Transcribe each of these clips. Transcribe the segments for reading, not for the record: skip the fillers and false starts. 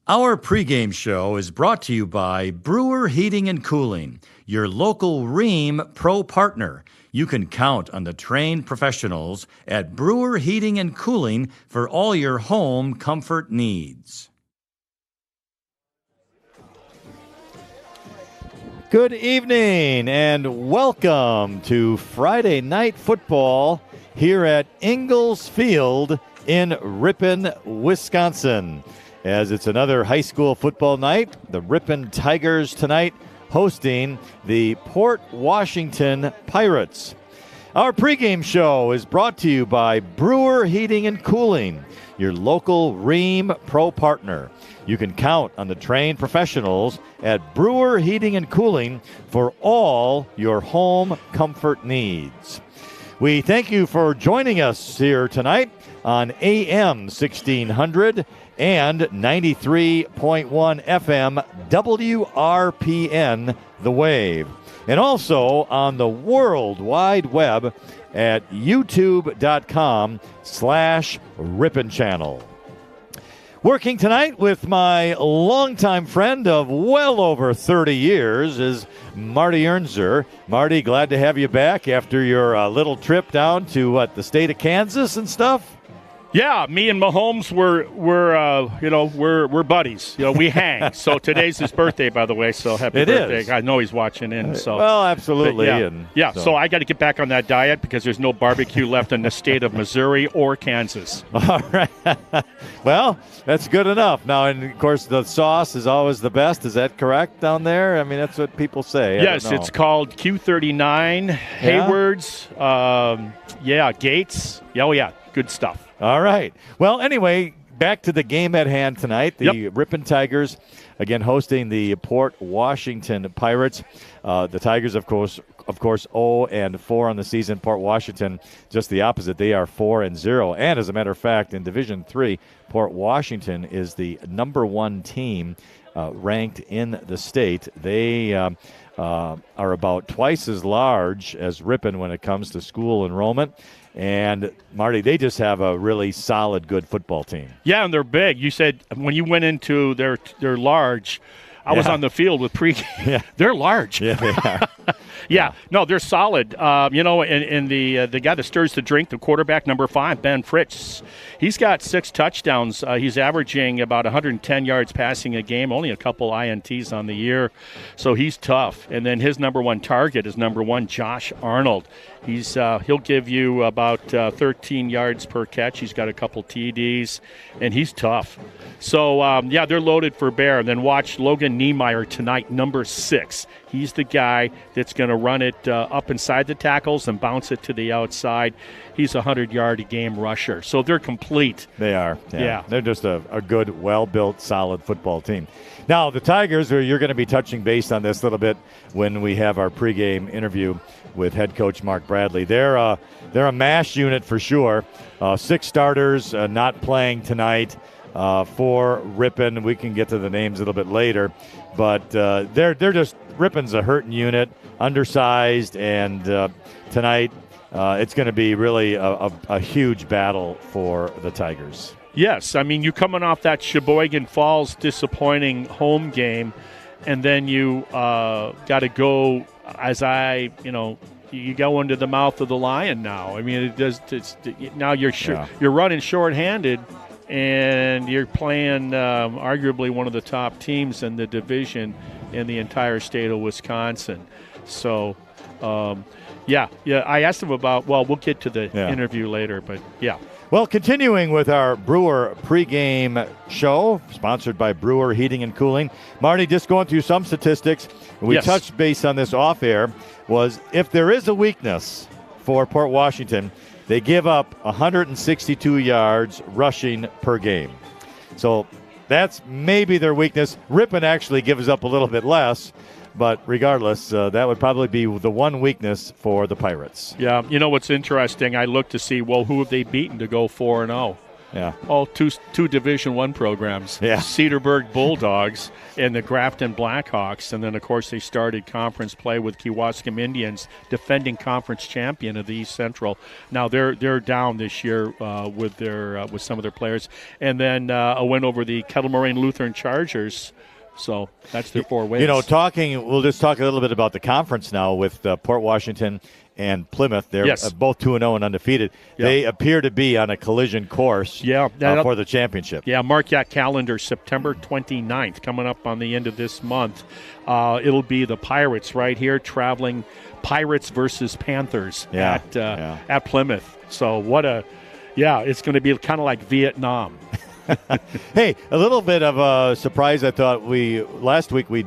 Our pregame show is brought to you by Brewer Heating and Cooling, your local Ream Pro partner. You can count on the trained professionals at Brewer Heating and Cooling for all your home comfort needs. Good evening and welcome to Friday Night Football here at Ingalls Field in Ripon, Wisconsin. As it's another high school football night, the Rippon Tigers tonight hosting the Port Washington Pirates. Our pregame show is brought to you by Brewer Heating and Cooling, your local Ream Pro partner. You can count on the trained professionals at Brewer Heating and Cooling for all your home comfort needs. We thank you for joining us here tonight on AM 1600 and 93.1 FM WRPN The Wave. And also on the World Wide Web at youtube.com/Rippon Channel. Working tonight with my longtime friend of well over 30 years is Marty Ernser. Marty, glad to have you back after your little trip down to the state of Kansas and stuff. Yeah, me and Mahomes we're buddies. We hang. So today's his birthday, by the way. So happy birthday! Is. I know he's watching in. So well, absolutely. So I got to get back on that diet because there's no barbecue left in the state of Missouri or Kansas. All right. Well, that's good enough. Now, and of course, the sauce is always the best. Is that correct down there? I mean, that's what people say. Yes, it's called Q39 Hayward's. Gates. Oh yeah, good stuff. All right. Well, anyway, back to the game at hand tonight. The Rippon Tigers, again, hosting the Port Washington Pirates. The Tigers, of course, 0-4 on the season. Port Washington, just the opposite. They are 4-0. And as a matter of fact, in Division III, Port Washington is the number one team ranked in the state. They are about twice as large as Rippon when it comes to school enrollment. And, Marty, they just have a really solid, good football team. Yeah, and they're big. You said when you went into they're large. I was on the field with pregame. Yeah. They're large. Yeah, they are. No, they're solid. And the guy that stirs the drink, the quarterback, number 5, Ben Fritz, he's got 6 touchdowns. He's averaging about 110 yards passing a game, only a couple INTs on the year. So he's tough. And then his number 1 target is number 1, Josh Arnold. He'll give you about 13 yards per catch. He's got a couple TDs, and he's tough. So, they're loaded for bear. And then watch Logan Niemeyer tonight, number 6. He's the guy that's going to run it up inside the tackles and bounce it to the outside. He's a 100-yard-a-game rusher. So they're complete. They are. Yeah. They're just a good, well-built, solid football team. Now, the Tigers, you're going to be touching base on this a little bit when we have our pregame interview with head coach Mark Bradley. They're a mash unit for sure. 6 starters not playing tonight for Rippon. We can get to the names a little bit later. But they're just – Rippon's a hurting unit, undersized, and tonight it's going to be really a huge battle for the Tigers. Yes, I mean, you're coming off that Sheboygan Falls disappointing home game, and then you got to go you go into the mouth of the lion now. I mean, now you're running shorthanded, and you're playing arguably one of the top teams in the division in the entire state of Wisconsin. So, I asked him about. Well, we'll get to the interview later, but yeah. Well, continuing with our Brewer pregame show, sponsored by Brewer Heating and Cooling. Marty, just going through some statistics. We touched base on this off air. Was if there is a weakness for Port Washington, they give up 162 yards rushing per game. So that's maybe their weakness. Rippon actually gives up a little bit less. But regardless, that would probably be the one weakness for the Pirates. Yeah, you know what's interesting? I looked to see, who have they beaten to go 4-0? Yeah. All two Division I programs. Yeah. Cedarburg Bulldogs and the Grafton Blackhawks. And then, of course, they started conference play with Kewaskum Indians, defending conference champion of the East Central. Now they're down this year with some of their players. And then a win over the Kettle Moraine Lutheran Chargers. So that's their 4 wins. We'll just talk a little bit about the conference now with Port Washington and Plymouth. They're both 2-0 and undefeated. Yep. They appear to be on a collision course for the championship. Yeah, mark that calendar, September 29th, coming up on the end of this month. It'll be the Pirates right here traveling Pirates versus Panthers at Plymouth. So it's going to be kind of like Vietnam. Hey, a little bit of a surprise. I thought last week we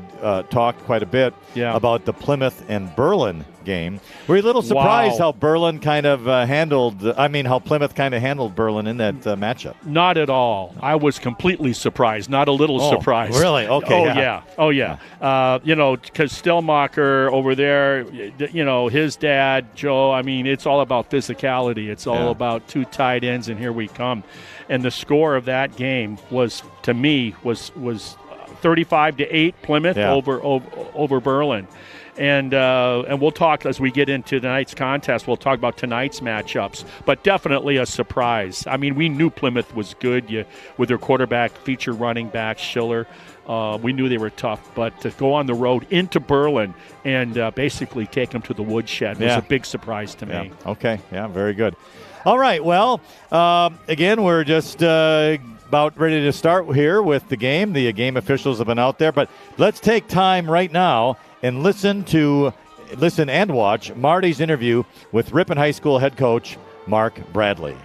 talked quite a bit about the Plymouth and Berlin game. Were you a little surprised how Plymouth kind of handled Berlin in that matchup? Not at all. I was completely surprised, not a little surprised. Really? Okay. Oh, yeah. Because Stellmacher over there, his dad, Joe, it's all about physicality. It's all about 2 tight ends, and here we come. And the score of that game was 35-8 Plymouth over Berlin. And we'll talk as we get into tonight's contest. We'll talk about tonight's matchups, but definitely a surprise. We knew Plymouth was good with their quarterback, feature running back Schiller. We knew they were tough, but to go on the road into Berlin and basically take them to the woodshed was a big surprise to me. Okay, very good. All right, well, again, we're just about ready to start here with the game. The game officials have been out there, but let's take time right now and listen and watch Marty's interview with Rippon High School head coach Mark Bradley.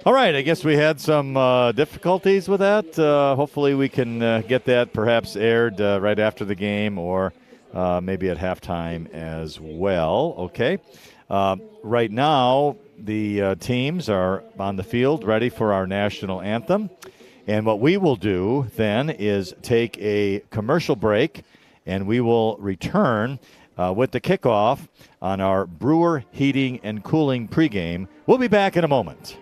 All right, I guess we had some difficulties with that. Hopefully we can get that perhaps aired right after the game or maybe at halftime as well. Okay. Right now, the teams are on the field ready for our national anthem. And what we will do then is take a commercial break, and we will return with the kickoff on our Brewer Heating and Cooling pregame. We'll be back in a moment.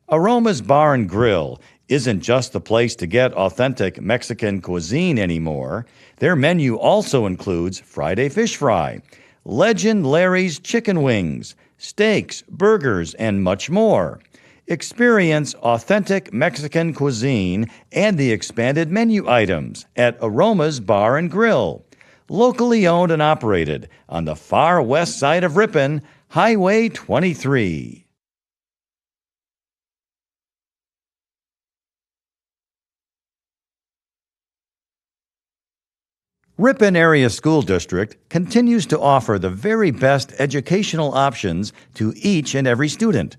Aroma's Bar and Grill isn't just the place to get authentic Mexican cuisine anymore. Their menu also includes Friday fish fry, Legend Larry's chicken wings, steaks, burgers, and much more. Experience authentic Mexican cuisine and the expanded menu items at Aroma's Bar and Grill. Locally owned and operated on the far west side of Rippon, Highway 23. Rippon Area School District continues to offer the very best educational options to each and every student.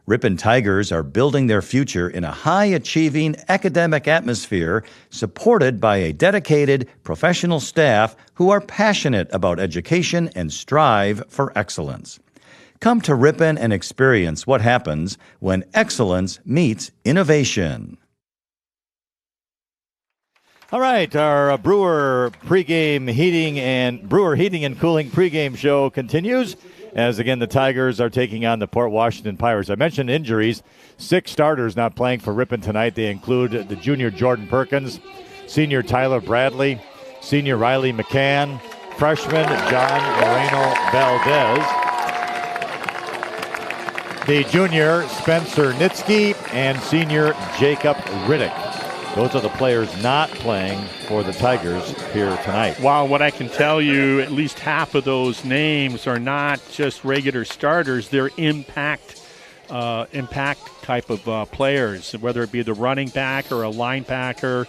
Rippon Tigers are building their future in a high-achieving academic atmosphere supported by a dedicated professional staff who are passionate about education and strive for excellence. Come to Rippon and experience what happens when excellence meets innovation. All right, our Brewer Heating and Cooling pregame show continues as, again, the Tigers are taking on the Port Washington Pirates. I mentioned injuries. 6 starters not playing for Rippon tonight. They include the junior Jordan Perkins, senior Tyler Bradley, senior Riley McCann, freshman John Moreno Valdez. the junior Spencer Nitsky and senior Jacob Riddick. Those are the players not playing for the Tigers here tonight. Wow, what I can tell you, at least half of those names are not just regular starters. They're impact type of players, whether it be the running back or a linebacker,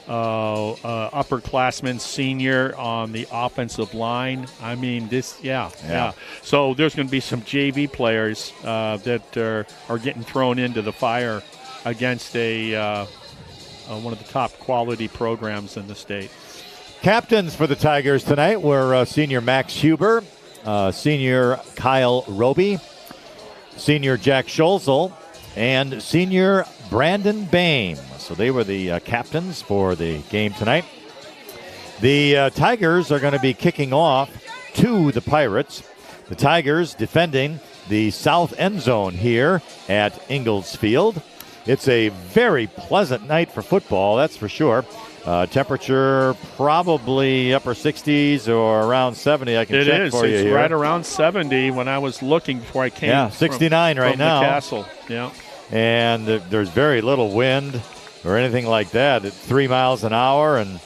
upperclassman senior on the offensive line. I mean, yeah. So there's going to be some JV players that are getting thrown into the fire against one of the top quality programs in the state. Captains for the Tigers tonight were senior Max Huber, senior Kyle Roby, senior Jack Scholzel, and senior Brandon Bame. So they were the captains for the game tonight. The Tigers are going to be kicking off to the Pirates. The Tigers defending the south end zone here at Ingalls Field. It's a very pleasant night for football, that's for sure. Temperature probably upper 60s or around 70. I can check for you here. It's right around 70 when I was looking before I came. Yeah, 69 right now. The castle. Yeah. And there's very little wind or anything like that. It's 3 miles an hour, and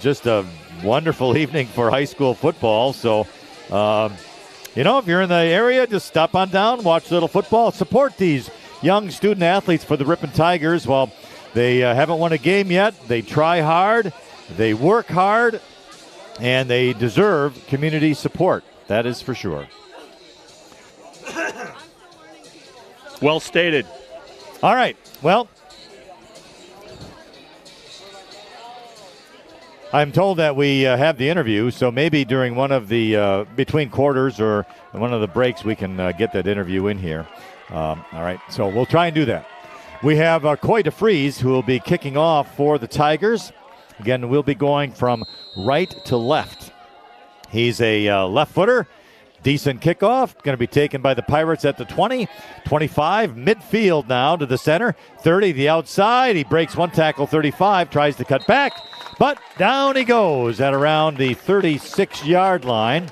just a wonderful evening for high school football. So, if you're in the area, just stop on down, watch a little football, support these young student athletes for the Rippon Tigers. While they haven't won a game yet, they try hard, they work hard, and they deserve community support. That is for sure. Well stated. All right. Well, I'm told that we have the interview, so maybe during one of the between quarters or one of the breaks we can get that interview in here. All right, so we'll try and do that. We have Coy DeFries, who will be kicking off for the Tigers. Again, we'll be going from right to left. He's a left footer. Decent kickoff. Going to be taken by the Pirates at the 20, 25, midfield now to the center. 30, the outside. He breaks one tackle, 35, tries to cut back, but down he goes at around the 36-yard line.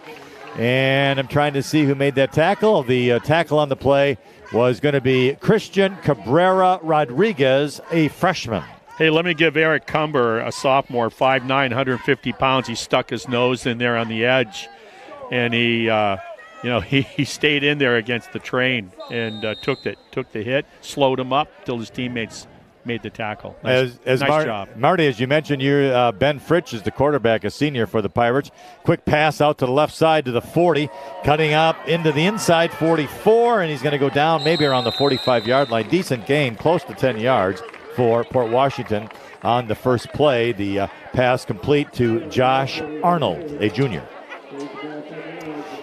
And I'm trying to see who made that tackle. The tackle on the play was going to be Christian Cabrera Rodriguez, a freshman. Hey, let me give Eric Cumber, a sophomore, 5'9", 150 pounds. He stuck his nose in there on the edge, and he stayed in there against the train and took the hit, slowed him up till his teammates made the tackle. Nice job. Marty, as you mentioned, Ben Fritsch is the quarterback, a senior for the Pirates. Quick pass out to the left side to the 40, cutting up into the inside 44, and he's going to go down maybe around the 45-yard line. Decent gain, close to 10 yards for Port Washington on the first play. The pass complete to Josh Arnold, a junior.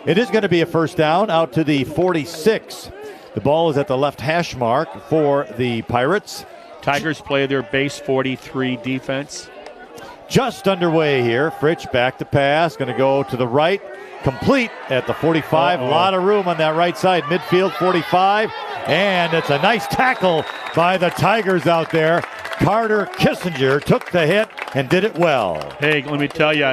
It is going to be a first down out to the 46. The ball is at the left hash mark for the Pirates. Tigers play their base 43 defense. Just underway here. Fritsch back to pass. Going to go to the right. Complete at the 45. A lot of room on that right side. Midfield 45. And it's a nice tackle by the Tigers out there. Carter Kissinger took the hit and did it well. Hey, let me tell you,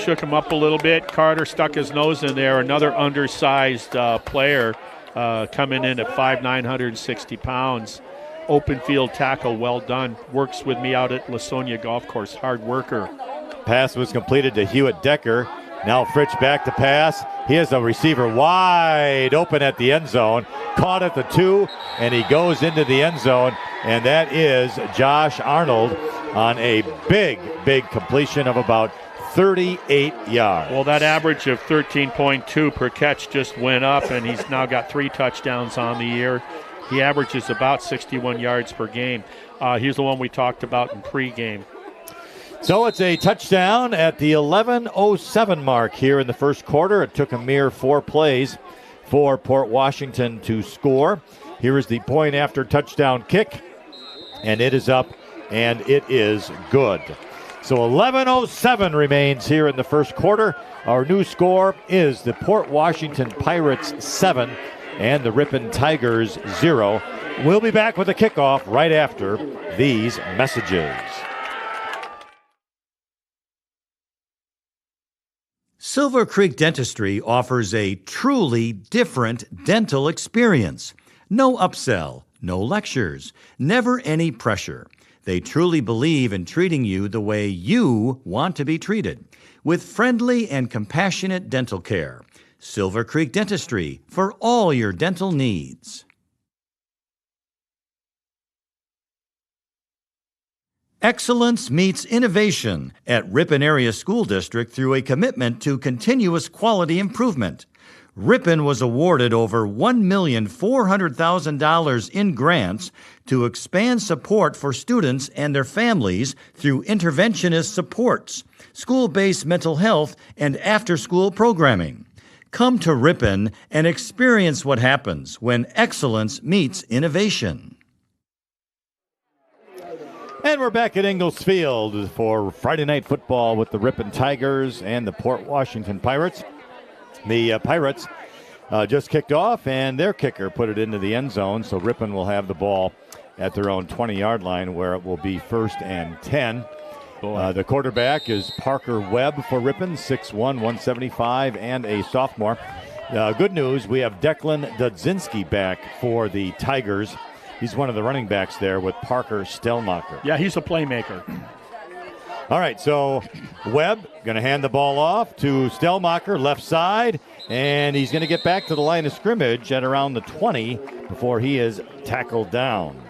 shook him up a little bit. Carter stuck his nose in there. Another undersized player coming in at 5'9", 160 pounds. Open field tackle, well done. Works with me out at Lasonia Golf Course. Hard worker. Pass was completed to Hewitt Decker. Now Fritsch back to pass. He has a receiver wide open at the end zone. Caught at the 2, and he goes into the end zone. And that is Josh Arnold on a big completion of about 38 yards. Well, that average of 13.2 per catch just went up, and he's now got 3 touchdowns on the year. He averages about 61 yards per game. He's the one we talked about in pregame. So it's a touchdown at the 11:07 mark here in the first quarter. It took a mere 4 plays for Port Washington to score. Here is the point after touchdown kick, and it is up, and it is good. So 11:07 remains here in the first quarter. Our new score is the Port Washington Pirates 7 and the Rippon Tigers 0. We'll be back with a kickoff right after these messages. Silver Creek Dentistry offers a truly different dental experience. No upsell, no lectures, never any pressure. They truly believe in treating you the way you want to be treated, with friendly and compassionate dental care. Silver Creek Dentistry for all your dental needs. Excellence meets innovation at Rippon Area School District through a commitment to continuous quality improvement. Rippon was awarded over $1,400,000 in grants to expand support for students and their families through interventionist supports, school-based mental health, and after-school programming. Come to Rippon and experience what happens when excellence meets innovation. And we're back at Ingalls Field for Friday Night Football with the Rippon Tigers and the Port Washington Pirates. The Pirates just kicked off, and their kicker put it into the end zone, so Rippon will have the ball at their own 20-yard line where it will be 1st and 10. The quarterback is Parker Webb for Rippon, 6'1", 175, and a sophomore. Good news, we have Declan Dudzinski back for the Tigers. He's one of the running backs there with Parker Stellmacher. Yeah, he's a playmaker. All right, so Webb going to hand the ball off to Stellmacher, left side, and he's going to get back to the line of scrimmage at around the 20 before he is tackled down.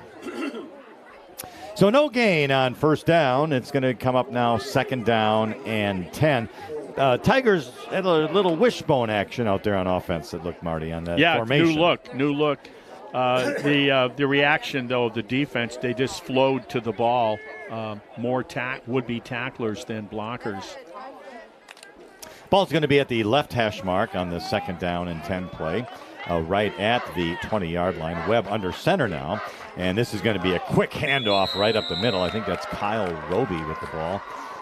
So no gain on 1st down. It's going to come up now 2nd down and 10. Tigers had a little wishbone action out there on offense, it looked, Marty, on that formation. New look. The reaction, though, of the defense, they just flowed to the ball. More would-be tacklers than blockers. Ball's going to be at the left hash mark on the 2nd down and 10 play, right at the 20-yard line. Webb under center now, and this is going to be a quick handoff right up the middle. I think that's Kyle Roby with the ball.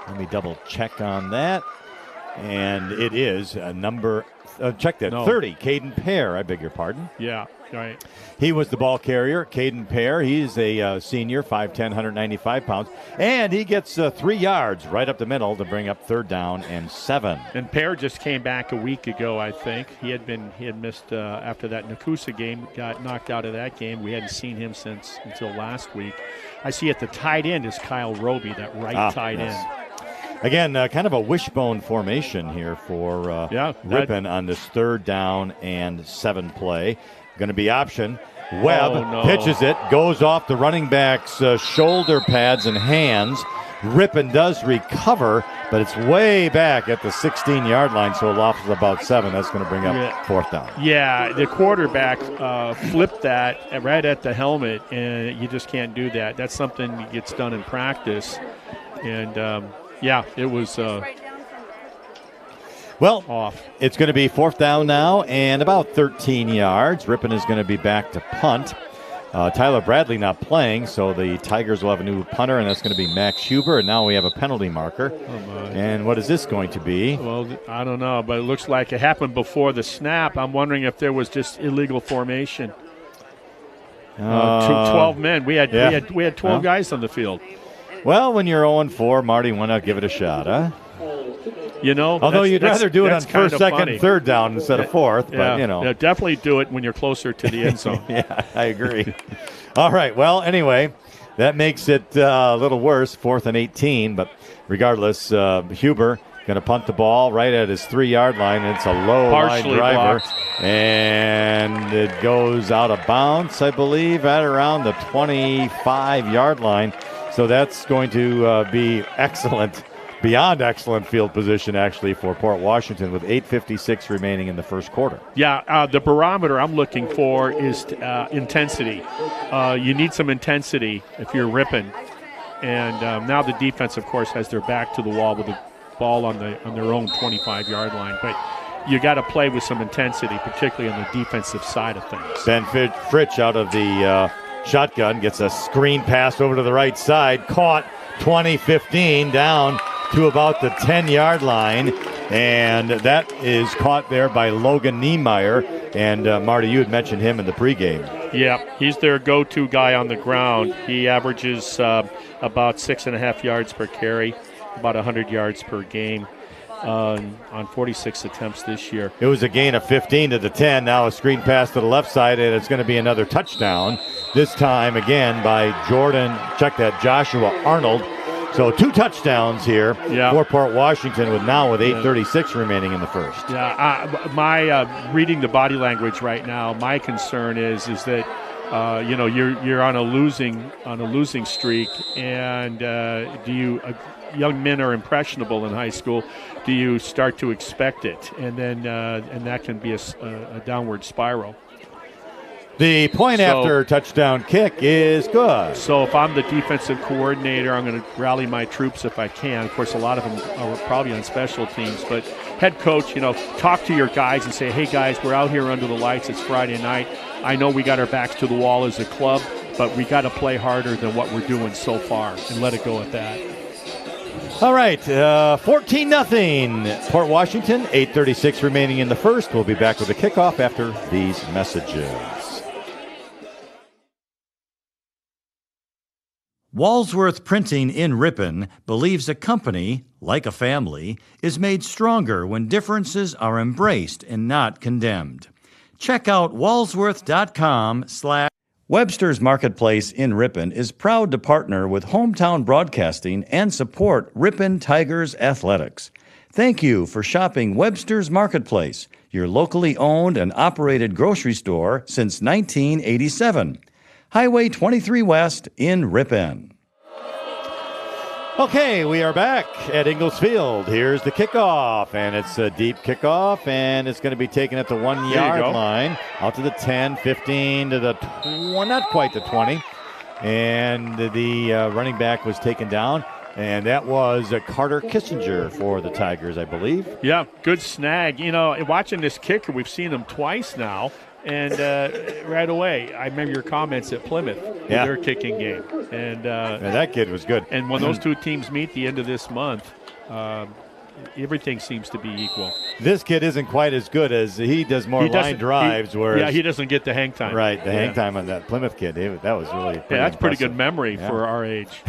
Let me double-check on that. And it is number, check that, 30, Caden Pear, I beg your pardon. Yeah. Right. He was the ball carrier, Caden Pear. He's a senior, 5'10", 195 pounds. And he gets 3 yards right up the middle to bring up 3rd down and 7. And Pear just came back a week ago, I think. He had missed after that Nakusa game, got knocked out of that game. We hadn't seen him until last week. I see at the tight end is Kyle Roby, that right tight end. Again, kind of a wishbone formation here for Rippon on this 3rd down and 7 play. Going to be option. Webb pitches it, goes off the running back's shoulder pads and hands. Rippon does recover, but it's way back at the 16-yard line, so a loss of about 7. That's going to bring up 4th down. Yeah, the quarterback flipped that right at the helmet, and you just can't do that. That's something that gets done in practice. And, it was off. It's going to be 4th down now and about 13 yards. Rippon is going to be back to punt. Tyler Bradley not playing, so the Tigers will have a new punter, and that's going to be Max Huber. And now we have a penalty marker. And what is this going to be? Well, I don't know, but it looks like it happened before the snap. I'm wondering if there was just illegal formation. 12 men. We had 12 guys on the field. Well, when you're 0-4, Marty, why not give it a shot, huh? Although you'd rather do it on 1st, 2nd, and 3rd down instead of 4th, but Yeah, definitely do it when you're closer to the end zone. Yeah, I agree. All right, well, anyway, that makes it a little worse, 4th and 18, but regardless, Huber going to punt the ball right at his 3-yard line. It's a low line driver, and it goes out of bounds, I believe, at around the 25-yard line. So that's going to be excellent. Beyond excellent field position, actually, for Port Washington with 8:56 remaining in the 1st quarter. Yeah, the barometer I'm looking for is intensity. You need some intensity if you're Rippon. And now the defense, of course, has their back to the wall with the ball on their own 25-yard line. But you got to play with some intensity, particularly on the defensive side of things. Ben Fritsch out of the shotgun gets a screen pass over to the right side. Caught 20-15 down to about the 10-yard line, and that is caught there by Logan Niemeyer. And Marty, you had mentioned him in the pregame. Yeah, he's their go-to guy on the ground. He averages about 6.5 yards per carry, about 100 yards per game. on 46 attempts this year. It was a gain of 15 to the 10. Now a screen pass to the left side, and it's going to be another touchdown. This time again by Joshua Arnold. So 2 touchdowns here for Port Washington with 8:36 remaining in the first. Yeah, my reading the body language right now, my concern is that you're on a losing streak, and young men are impressionable in high school. Do you start to expect it, and then that can be a downward spiral. The point after touchdown kick is good. So if I'm the defensive coordinator, I'm going to rally my troops if I can. Of course, a lot of them are probably on special teams. But head coach, talk to your guys and say, hey, guys, we're out here under the lights. It's Friday night. I know we got our backs to the wall as a club, but we got to play harder than what we're doing so far and let it go at that. All right, 14-0. Port Washington, 8:36 remaining in the first. We'll be back with the kickoff after these messages. Walsworth Printing in Rippon believes a company, like a family, is made stronger when differences are embraced and not condemned. Check out walsworth.com/. Webster's Marketplace in Rippon is proud to partner with Hometown Broadcasting and support Rippon Tigers athletics. Thank you for shopping Webster's Marketplace, your locally owned and operated grocery store since 1987. Highway 23 West in Rippon. Okay, we are back at Ingalls Field. Here's the kickoff, and it's a deep kickoff, and it's going to be taken at the 1-yard line, out to the 10, 15, to the not quite the 20, and the running back was taken down, and that was Carter Kissinger for the Tigers, I believe. Yeah, good snag. Watching this kicker, we've seen him twice now. And right away, I remember your comments at Plymouth with their kicking game. And that kid was good. And when those two teams meet the end of this month, everything seems to be equal. This kid isn't quite as good as he does more line drives. Whereas he doesn't get the hang time. Right, the hang time on that Plymouth kid. That was really that's pretty good memory for our age.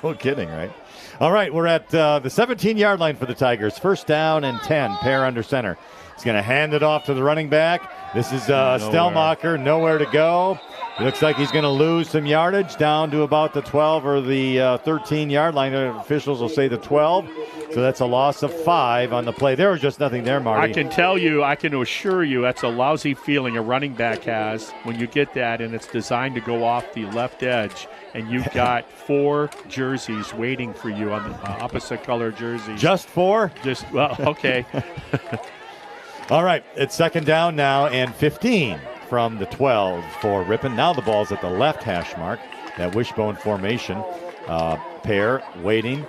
No kidding, right? All right, we're at the 17-yard line for the Tigers. First down and 10, pair under center. He's going to hand it off to the running back. This is Stelmacher, nowhere to go. It looks like he's going to lose some yardage down to about the 12 or the 13-yard line. The officials will say the 12. So that's a loss of 5 on the play. There was just nothing there, Marty. I can assure you that's a lousy feeling a running back has when you get that, and it's designed to go off the left edge, and you've got 4 jerseys waiting for you on the opposite color jerseys. Just 4? Okay. All right, it's second down now and 15 from the 12 for Rippon. Now the ball's at the left hash mark, that wishbone formation. Pair waiting,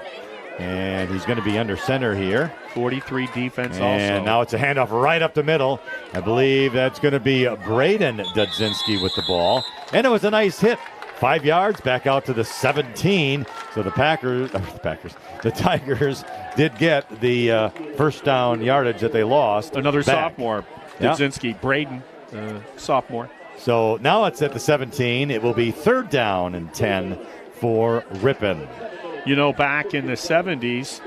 and he's going to be under center here. 43 defense also. And now it's a handoff right up the middle. I believe that's going to be Braden Dudzinski with the ball. And it was a nice hit. 5 yards back out to the 17. So the Tigers did get the first down yardage that they lost. Another sophomore, Dudzinski, Braden, sophomore. So now it's at the 17. It will be third down and 10 for Rippon. Back in the 70s,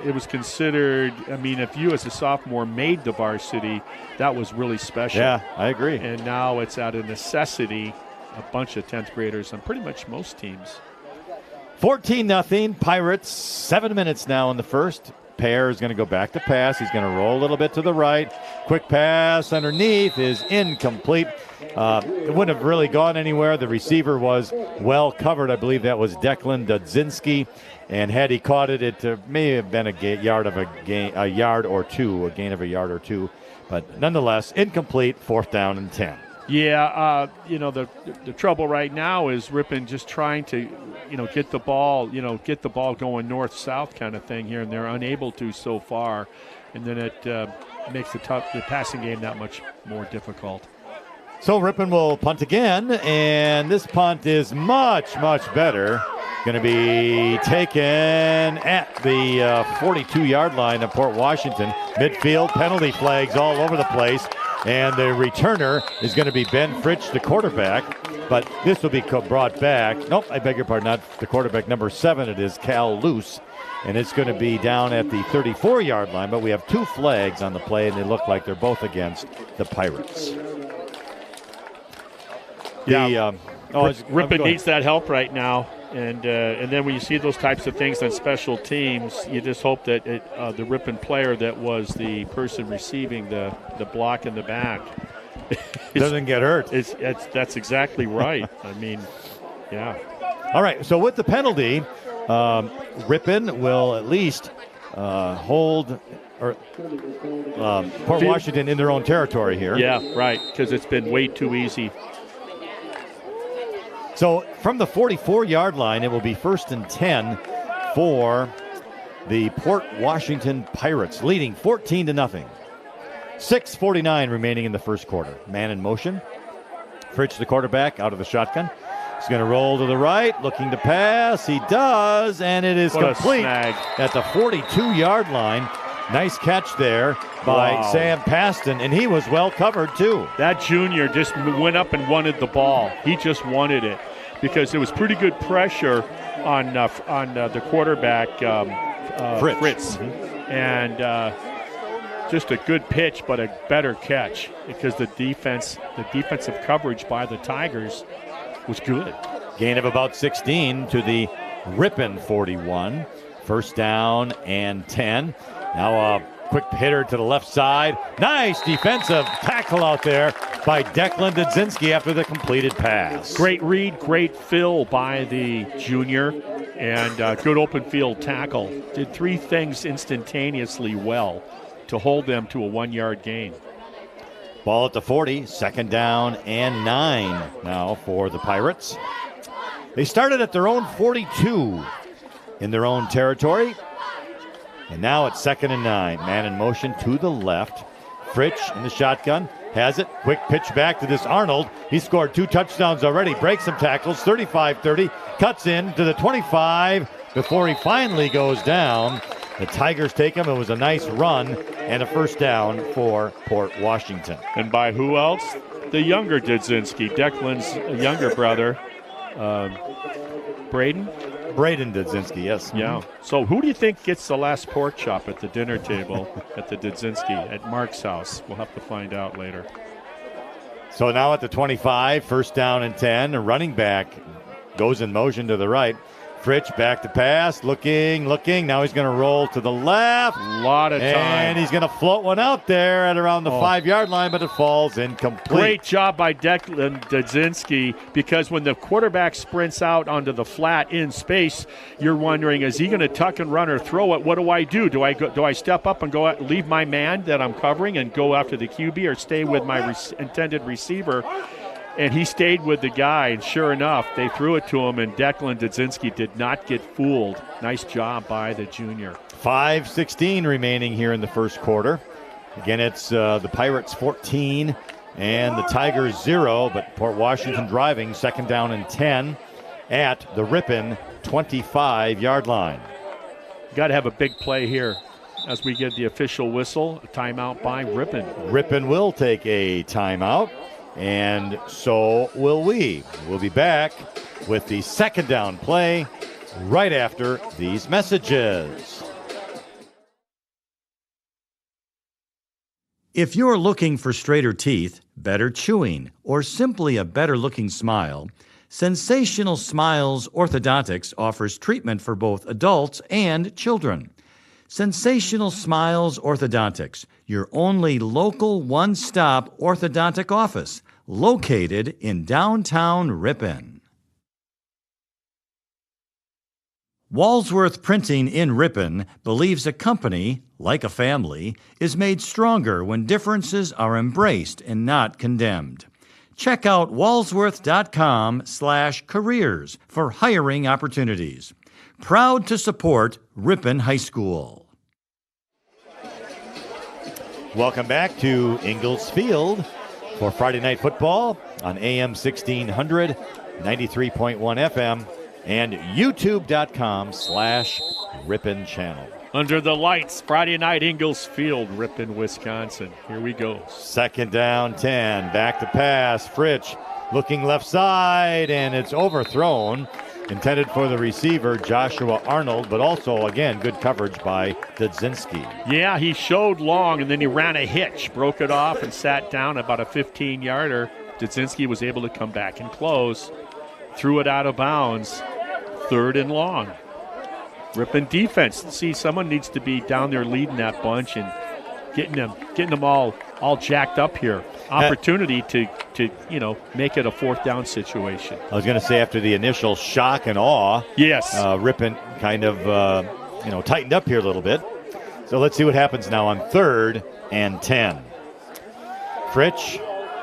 it was considered, if you as a sophomore made the varsity, that was really special. Yeah, I agree. And now it's out of necessity. A bunch of 10th graders on pretty much most teams. 14-0 Pirates. 7 minutes now in the first. Pair is going to go back to pass. He's going to roll a little bit to the right. Quick pass underneath is incomplete. It wouldn't have really gone anywhere. The receiver was well covered. I believe that was Declan Dudzinski. And had he caught it, it may have been a gain of a yard or two. But nonetheless, incomplete. Fourth down and 10. Yeah, the trouble right now is Rippon just trying to, get the ball going north-south kind of thing here, and they're unable to so far, and then it makes the passing game that much more difficult. So Rippon will punt again, and this punt is much, much better. Going to be taken at the 42-yard line of Port Washington. Midfield, penalty flags all over the place. And the returner is going to be Ben Fritsch, the quarterback. But this will be brought back. Nope, I beg your pardon, not the quarterback number 7. It is Cal Luce. And it's going to be down at the 34-yard line. But we have 2 flags on the play, and they look like they're both against the Pirates. Rippon needs that help right now. And then when you see those types of things on special teams, you just hope that the Rippon player that was the person receiving the block in the back doesn't get hurt. That's exactly right. I mean, yeah. All right, so with the penalty, Rippon will at least hold Port Washington in their own territory here. Yeah, right, because it's been way too easy. So from the 44-yard line, it will be 1st and 10 for the Port Washington Pirates, leading 14-0. 6:49 remaining in the first quarter. Man in motion. Fritsch, the quarterback, out of the shotgun. He's going to roll to the right, looking to pass. He does, and it is complete at the 42-yard line. Nice catch there by Sam Paston, and he was well covered too. That junior just went up and wanted the ball. He just wanted it because it was pretty good pressure on the quarterback, Fritz. Mm-hmm. And just a good pitch, but a better catch because the defensive coverage by the Tigers was good. Gain of about 16 to the Rippon 41. 1st down and 10. Now a quick hitter to the left side. Nice defensive tackle out there by Declan Dudzinski after the completed pass. Great read, great fill by the junior, and good open field tackle. Did 3 things instantaneously well to hold them to a 1-yard gain. Ball at the 40, 2nd down and 9 now for the Pirates. They started at their own 42 in their own territory. And now it's 2nd and 9. Man in motion to the left. Fritsch in the shotgun. Has it. Quick pitch back to this Arnold. He scored 2 touchdowns already. Breaks some tackles. 35-30. Cuts in to the 25 before he finally goes down. The Tigers take him. It was a nice run and a 1st down for Port Washington. And by who else? The younger Dudzinski, Declan's younger brother, Braden Dudzinski, yes. Yeah. So who do you think gets the last pork chop at the dinner table at the Dudzinski at Mark's house? We'll have to find out later. So now at the 25, 1st down and 10. A running back goes in motion to the right. Fritsch back to pass, looking. Now he's going to roll to the left. A lot of time. And he's going to float one out there at around the 5-yard line, but it falls incomplete. Great job by Declan Dudzinski, because when the quarterback sprints out onto the flat in space, you're wondering, is he going to tuck and run or throw it? What do I do? Do I step up and go out, leave my man that I'm covering and go after the QB, or stay with my intended receiver? And he stayed with the guy, and sure enough, they threw it to him, and Declan Dudzinski did not get fooled. Nice job by the junior. 5:16 remaining here in the first quarter. Again, it's the Pirates 14 and the Tigers 0, but Port Washington driving, 2nd down and 10 at the Rippon 25-yard line. Got to have a big play here as we get the official whistle. A timeout by Rippon. Rippon will take a timeout. And so will we. We'll be back with the 2nd down play right after these messages. If you're looking for straighter teeth, better chewing, or simply a better-looking smile, Sensational Smiles Orthodontics offers treatment for both adults and children. Sensational Smiles Orthodontics, your only local one-stop orthodontic office, located in downtown Rippon. Walsworth Printing in Rippon believes a company, like a family, is made stronger when differences are embraced and not condemned. Check out walsworth.com/careers for hiring opportunities. Proud to support Rippon High School. Welcome back to Ingalls Field for Friday Night Football on AM 1600, 93.1 FM, and youtube.com/Rippon channel. Under the lights, Friday night, Ingalls Field, Rippon, Wisconsin. Here we go. 2nd down, 10. Back to pass. Fritsch looking left side, and it's overthrown. Intended for the receiver, Joshua Arnold, but also, again, good coverage by Dudzinski. Yeah, he showed long, and then he ran a hitch, broke it off, and sat down about a 15-yarder. Dudzinski was able to come back and close, threw it out of bounds, 3rd and long. Rippon defense. See, someone needs to be down there leading that bunch and getting them all jacked up here. Opportunity to make it a 4th down situation. I was going to say, after the initial shock and awe, yes, Rippon kind of tightened up here a little bit. So let's see what happens now on 3rd and 10. Fritsch.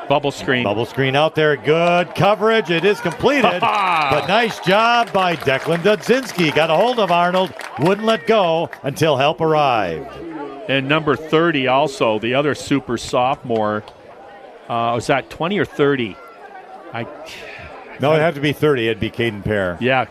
Bubble screen out there. Good coverage. It is completed. But nice job by Declan Dudzinski. Got a hold of Arnold. Wouldn't let go until help arrived. And number 30 also, the other super sophomore. Was that 20 or 30? No, it'd have to be 30. It'd be Caden Pear. Yeah,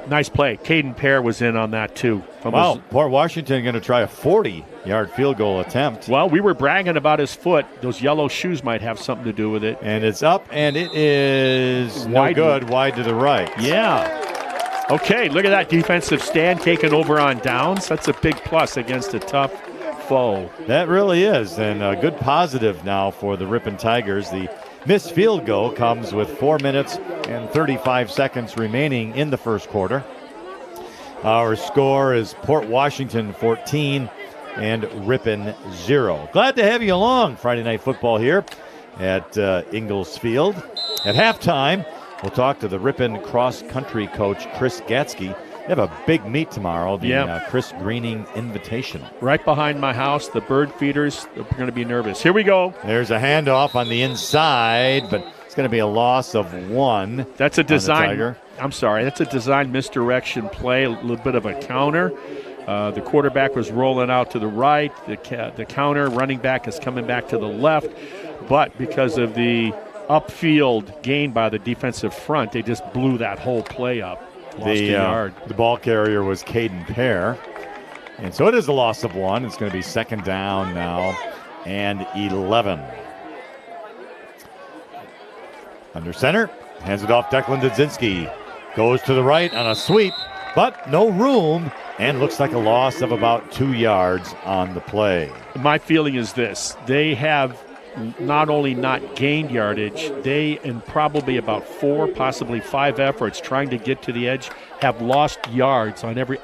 nice play. Caden Pear was in on that too. Wow, Port Washington going to try a 40-yard field goal attempt. Well, we were bragging about his foot. Those yellow shoes might have something to do with it. And it's up, and it is no good, wide to the right. Yeah. Okay, look at that defensive stand taking over on downs. That's a big plus against a tough foe. That really is, and a good positive now for the Rippon Tigers. The missed field goal comes with 4 minutes and 35 seconds remaining in the first quarter. Our score is Port Washington 14 and Rippon 0. Glad to have you along Friday Night Football here at Ingalls Field. At halftime, we'll talk to the Rippon cross-country coach Chris Gatsky. They have a big meet tomorrow, the Chris Greening Invitational. Right behind my house, the bird feeders, they're going to be nervous. Here we go. There's a handoff on the inside, but it's going to be a loss of 1. That's a design. I'm sorry. That's a design misdirection play, a little bit of a counter. The quarterback was rolling out to the right. The counter running back is coming back to the left. But because of the upfield gain by the defensive front, they just blew that whole play up. Lost a yard. The ball carrier was Caden Pear. And so it is a loss of 1. It's going to be 2nd down now and 11. Under center, hands it off Declan Dudzinski. Goes to the right on a sweep, but no room, and looks like a loss of about 2 yards on the play. My feeling is this. They have not only not gained yardage, they, in probably about 4, possibly 5 efforts trying to get to the edge, have lost yards on every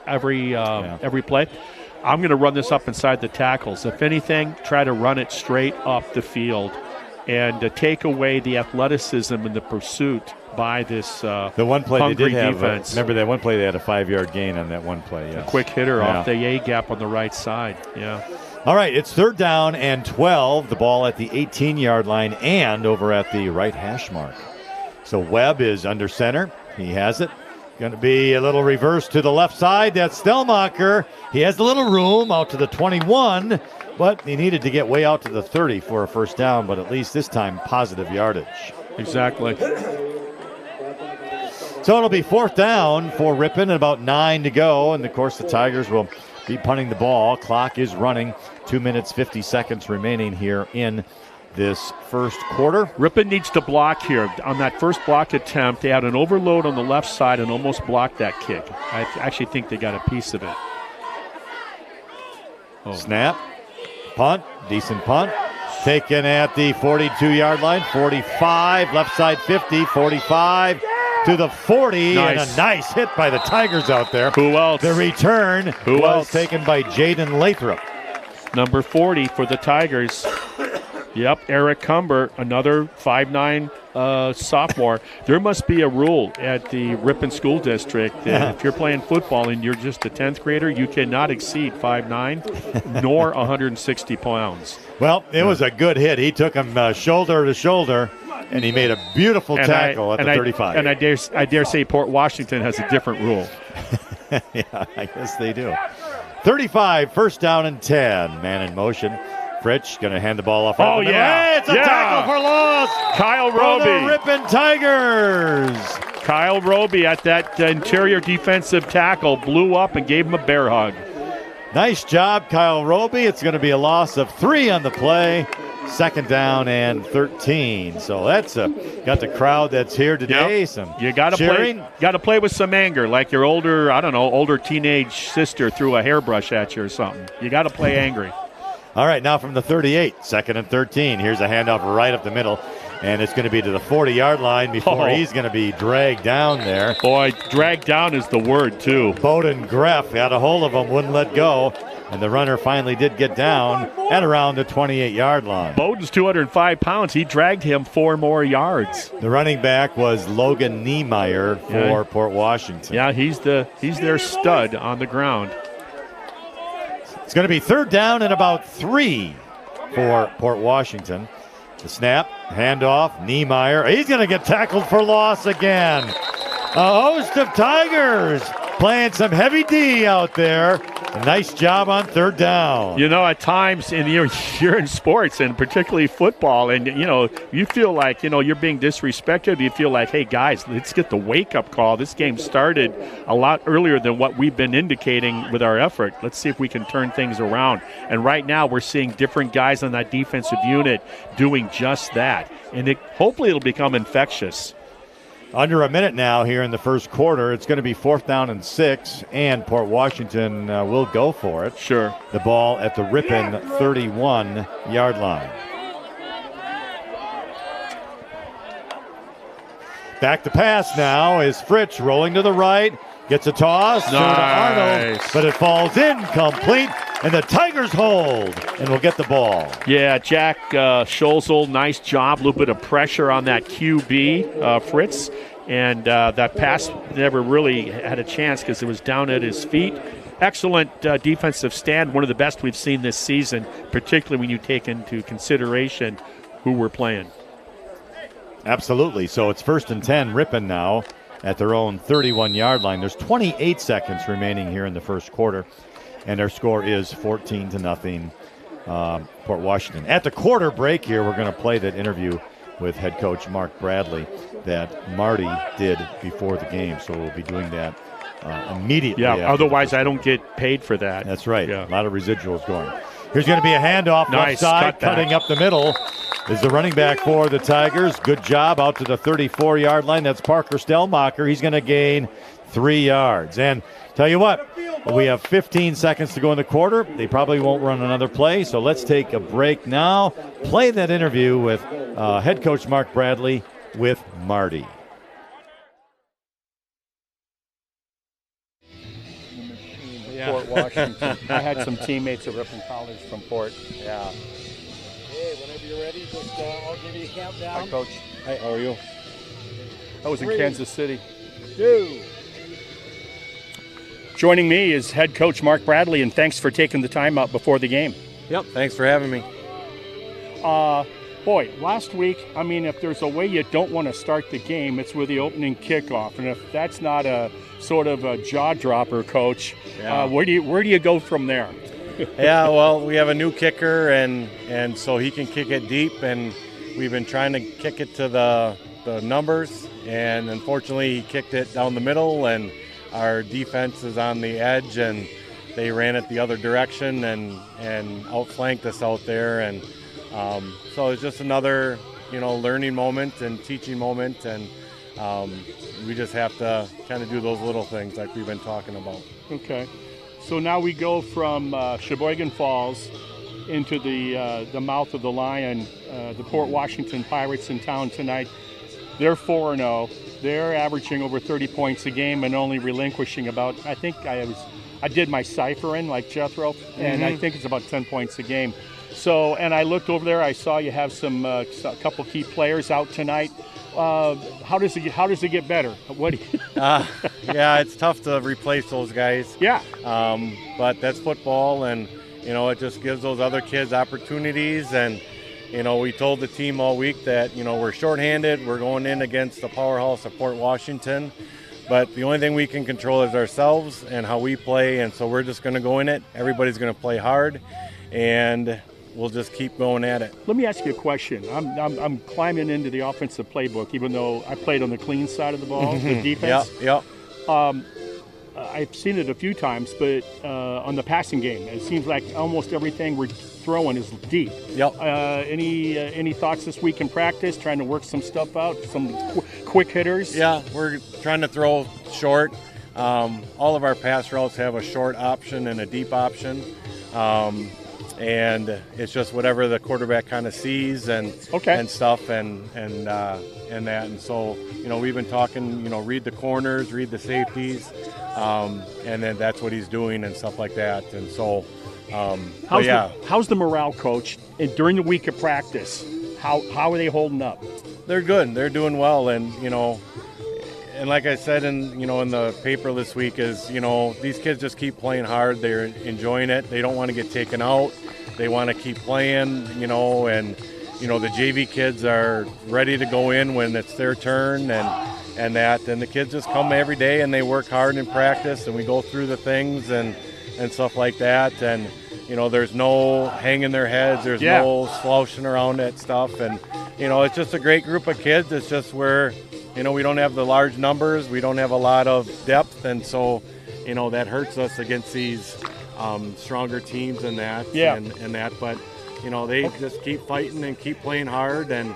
play. I'm going to run this up inside the tackles. If anything, try to run it straight up the field and take away the athleticism and the pursuit by this the one play they did have, defense. Remember that one play they had a 5-yard gain on that one play. Yes. A quick hitter off the A gap on the right side. Yeah. All right, it's 3rd down and 12. The ball at the 18-yard line and over at the right hash mark. So Webb is under center. He has it. Going to be a little reverse to the left side. That's Stelmacher. He has a little room out to the 21, but he needed to get way out to the 30 for a first down, but at least this time positive yardage. Exactly. So it'll be 4th down for Rippon and about 9 to go. And, of course, the Tigers will be punting the ball. Clock is running. 2 minutes, 50 seconds remaining here in this first quarter. Rippon needs to block here. On that first block attempt, they had an overload on the left side and almost blocked that kick. I actually think they got a piece of it. Snap. Punt. Decent punt. Taken at the 42-yard line. 45. Left side 50. 45. To the 40, nice. And a nice hit by the Tigers out there. Who else? The return was taken by Jaden Lathrop. Number 40 for the Tigers. Yep, Eric Cumber, another 5'9" sophomore. There must be a rule at the Rippon School District that if you're playing football and you're just a 10th grader, you cannot exceed 5'9", nor 160 pounds. Well, it was a good hit. He took him shoulder to shoulder, and he made a beautiful tackle at the 35. And I dare say Port Washington has a different rule. Yeah, I guess they do. 35, 1st down and 10. Man in motion. Fritsch going to hand the ball off. Oh, yeah. Hey, it's a tackle for loss. Kyle Roby. For the Rippon Tigers. Kyle Roby at that interior defensive tackle blew up and gave him a bear hug. Nice job, Kyle Roby. It's going to be a loss of 3 on the play. 2nd down and 13. So that's got the crowd that's here today. Yep. Some you got to cheering. Got to play with some anger, like your older teenage sister threw a hairbrush at you or something. You got to play angry. All right, now from the 38, 2nd and 13. Here's a handoff right up the middle, and it's going to be to the 40-yard line before he's going to be dragged down there. Boy, dragged down is the word, too. Bowden Greff got a hold of him, wouldn't let go, and the runner finally did get down at around the 28-yard line. Bowden's 205 pounds. He dragged him 4 more yards. The running back was Logan Niemeyer for Port Washington. Yeah, he's their stud on the ground. It's going to be 3rd down and about 3 for Port Washington. The snap, handoff, Niemeyer. He's going to get tackled for loss again. A host of Tigers playing some heavy D out there. A nice job on 3rd down. At times, you're in sports, and particularly football, and, you feel like, you're being disrespected. You feel like, hey, guys, let's get the wake-up call. This game started a lot earlier than what we've been indicating with our effort. Let's see if we can turn things around. And right now we're seeing different guys on that defensive unit doing just that. And hopefully it'll become infectious. Under a minute now here in the first quarter. It's going to be 4th down and 6, and Port Washington will go for it. Sure. The ball at the Rippon 31-yard line. Back to pass now is Fritz rolling to the right. Gets a toss to Arnold, but it falls incomplete, and the Tigers hold and will get the ball. Yeah, Jack Scholzel, nice job. A little bit of pressure on that QB, Fritz. And that pass never really had a chance because it was down at his feet. Excellent defensive stand, one of the best we've seen this season, particularly when you take into consideration who we're playing. Absolutely. So it's 1st and 10, Rippon now at their own 31-yard line. There's 28 seconds remaining here in the first quarter, and their score is 14-0, Port Washington. At the quarter break here, we're going to play that interview with head coach Mark Bradley that Marty did before the game, so we'll be doing that immediately. Yeah, otherwise I don't get paid for that. That's right. Yeah. A lot of residuals going. Here's going to be a handoff nice, left side, cutting up the middle is the running back for the Tigers. Good job out to the 34-yard line. That's Parker Stellmacher. He's going to gain 3 yards. And tell you what, we have 15 seconds to go in the quarter. They probably won't run another play, so let's take a break now. Play that interview with head coach Mark Bradley with Marty. Yeah. Port Washington. I had some teammates at Rippon College from Port. Yeah. Hey, whenever you're ready, just I'll give you a countdown. Hi, Coach. Hi, how are you? I was in Kansas City. 2. Joining me is head coach Mark Bradley, and thanks for taking the time out before the game. Yep, thanks for having me. Boy, last week, I mean, if there's a way you don't want to start the game, it's with the opening kickoff. And if that's not a sort of a jaw dropper, Coach, where do you go from there? Yeah, well, we have a new kicker, and so he can kick it deep, and we've been trying to kick it to the numbers, and unfortunately he kicked it down the middle, and our defense is on the edge, and they ran it the other direction and outflanked us out there, and so it's just another learning moment and teaching moment, and we just have to kind of do those little things like we've been talking about. Okay. So now we go from Sheboygan Falls into the mouth of the lion, the Port Washington Pirates in town tonight. They're 4-0. They're averaging over 30 points a game and only relinquishing about, I think I did my ciphering like Jethro, and I think it's about 10 points a game. So, and I looked over there, I saw you have a couple key players out tonight. How does it get better? What do you yeah, it's tough to replace those guys. Yeah. But that's football, and it just gives those other kids opportunities. And we told the team all week that we're shorthanded. We're going in against the powerhouse of Port Washington, but the only thing we can control is ourselves and how we play. And so we're just going to go in it. Everybody's going to play hard, and we'll just keep going at it. Let me ask you a question. I'm climbing into the offensive playbook, even though I played on the clean side of the ball, the defense. Yep. I've seen it a few times, but on the passing game, it seems like almost everything we're throwing is deep. Yep. Any thoughts this week in practice, trying to work some stuff out, some quick hitters? Yeah, we're trying to throw short. All of our pass routes have a short option and a deep option. And it's just whatever the quarterback kind of sees and stuff and that. And so, we've been talking, read the corners, read the safeties, and then that's what he's doing and stuff like that. And so, how's the morale, Coach? And during the week of practice, how are they holding up? They're good. They're doing well. And, and like I said in the paper this week is, these kids just keep playing hard. They're enjoying it. They don't want to get taken out. They want to keep playing, and, the JV kids are ready to go in when it's their turn and that. And the kids just come every day and they work hard in practice and we go through the things and stuff like that. And, there's no hanging their heads. There's no slouching around that stuff. And, it's just a great group of kids. It's just where, we don't have the large numbers. We don't have a lot of depth. And so, that hurts us against these stronger teams and that. And that. But, they just keep fighting and keep playing hard and,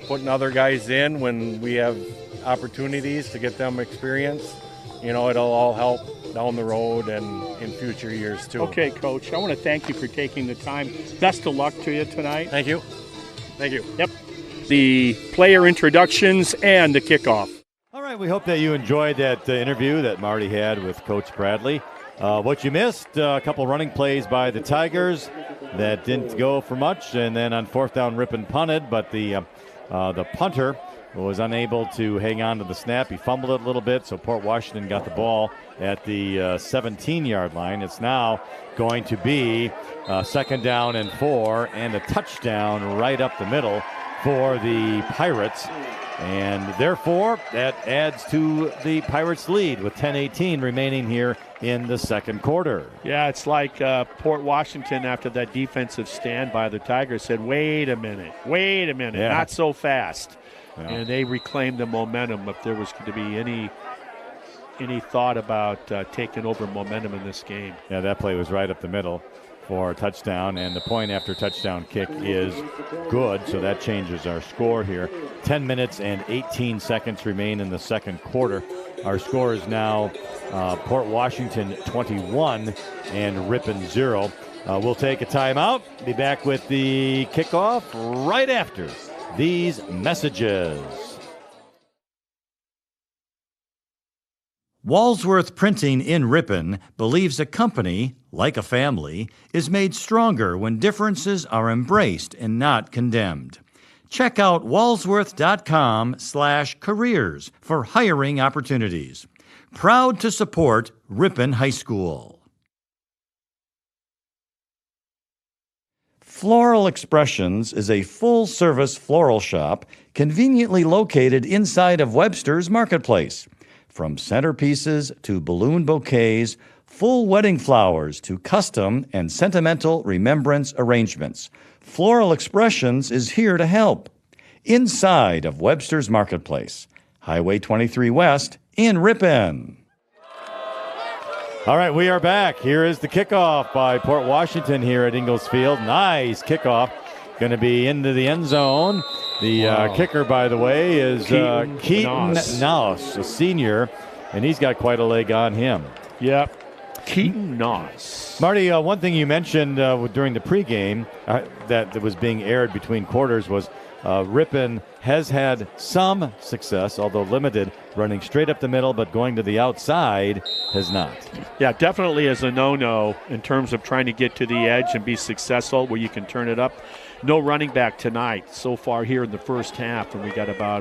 putting other guys in when we have opportunities to get them experience. It'll all help down the road and in future years too. Okay, Coach, I want to thank you for taking the time. Best of luck to you tonight. Thank you. Thank you. Yep. The player introductions and the kickoff. All right, we hope that you enjoyed that interview that Marty had with Coach Bradley. What you missed, a couple running plays by the Tigers that didn't go for much, and then on fourth down, Rippon punted, but the punter was unable to hang on to the snap. He fumbled it a little bit, so Port Washington got the ball at the 17-yard line. It's now going to be second down and 4 and a touchdown right up the middle for the Pirates. And therefore, that adds to the Pirates' lead with 10:18 remaining here in the second quarter. Yeah, it's like Port Washington after that defensive stand by the Tigers said, wait a minute, not so fast. Yeah. And they reclaimed the momentum if there was going to be any thought about taking over momentum in this game. Yeah, that play was right up the middle for a touchdown, and the point after touchdown kick is good, so that changes our score here. 10 minutes and 18 seconds remain in the second quarter. Our score is now Port Washington 21 and Rippon 0. We'll take a timeout, be back with the kickoff right after these messages. Walsworth Printing in Ripon believes a company, like a family, is made stronger when differences are embraced and not condemned. Check out walsworth.com/careers for hiring opportunities. Proud to support Ripon High School. Floral Expressions is a full-service floral shop conveniently located inside of Webster's Marketplace. From centerpieces to balloon bouquets, full wedding flowers to custom and sentimental remembrance arrangements, Floral Expressions is here to help. Inside of Webster's Marketplace, Highway 23 West in Ripon. All right, we are back. Here is the kickoff by Port Washington here at Ingalls Field. Nice kickoff. Going to be into the end zone. The kicker, by the way, is Keaton Noss, a senior, and he's got quite a leg on him. Yep. Keaton Noss. Marty, one thing you mentioned during the pregame that was being aired between quarters was Rippon has had some success, although limited, running straight up the middle, but going to the outside has not. Yeah, definitely is a no-no in terms of trying to get to the edge and be successful where you can turn it up. No running back tonight so far here in the first half, and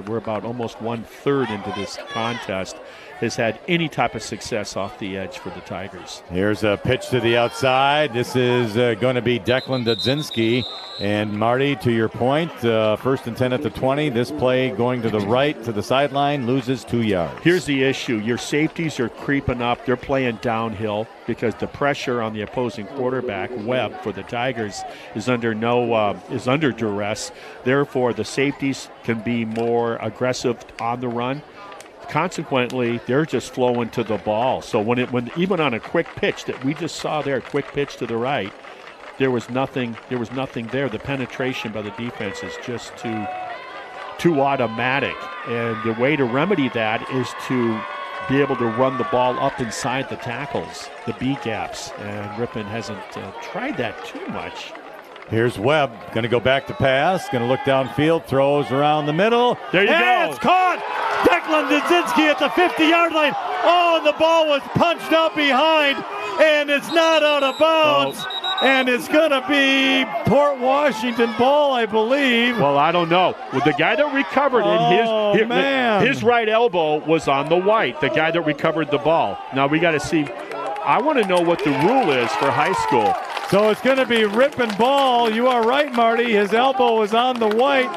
we're about almost 1/3 into this contest, has had any type of success off the edge for the Tigers. Here's a pitch to the outside. This is going to be Declan Dudzinski. And Marty, to your point, first and 10 at the 20. This play going to the right to the sideline, loses 2 yards. Here's the issue. Your safeties are creeping up. They're playing downhill because the pressure on the opposing quarterback, Webb, for the Tigers is under duress. Therefore, the safeties can be more aggressive on the run. consequently, they're just flowing to the ball. So when even on a quick pitch that we just saw there, quick pitch to the right, there was nothing there. The penetration by the defense is just too automatic. And the way to remedy that is to be able to run the ball up inside the tackles, the B gaps. And Rippon hasn't tried that too much. Here's Webb, going to go back to pass, going to look downfield, throws around the middle. There you go. It's caught! Declan Dudzinski at the 50-yard line. Oh, and the ball was punched out behind, and it's not out of bounds. Oh. And it's going to be Port Washington ball, I believe. Well, I don't know. Well, the guy that recovered it, his right elbow was on the white, the guy that recovered the ball. Now we got to see. I want to know what the rule is for high school. So it's going to be Rippon ball. You are right, Marty. His elbow was on the white.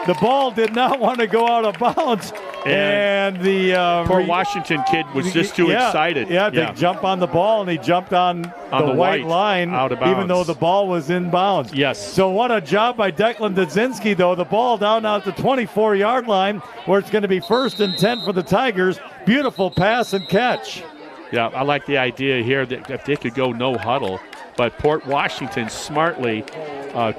The ball did not want to go out of bounds. And the poor Washington kid was just too excited. Yeah, they jump on the ball, and he jumped on the white line, out of bounds, even though the ball was in bounds. Yes. So what a job by Declan Dudzinski, though. The ball down at the 24-yard line, where it's going to be 1st and 10 for the Tigers. Beautiful pass and catch. Yeah, I like the idea here that if they could go no huddle. But Port Washington smartly,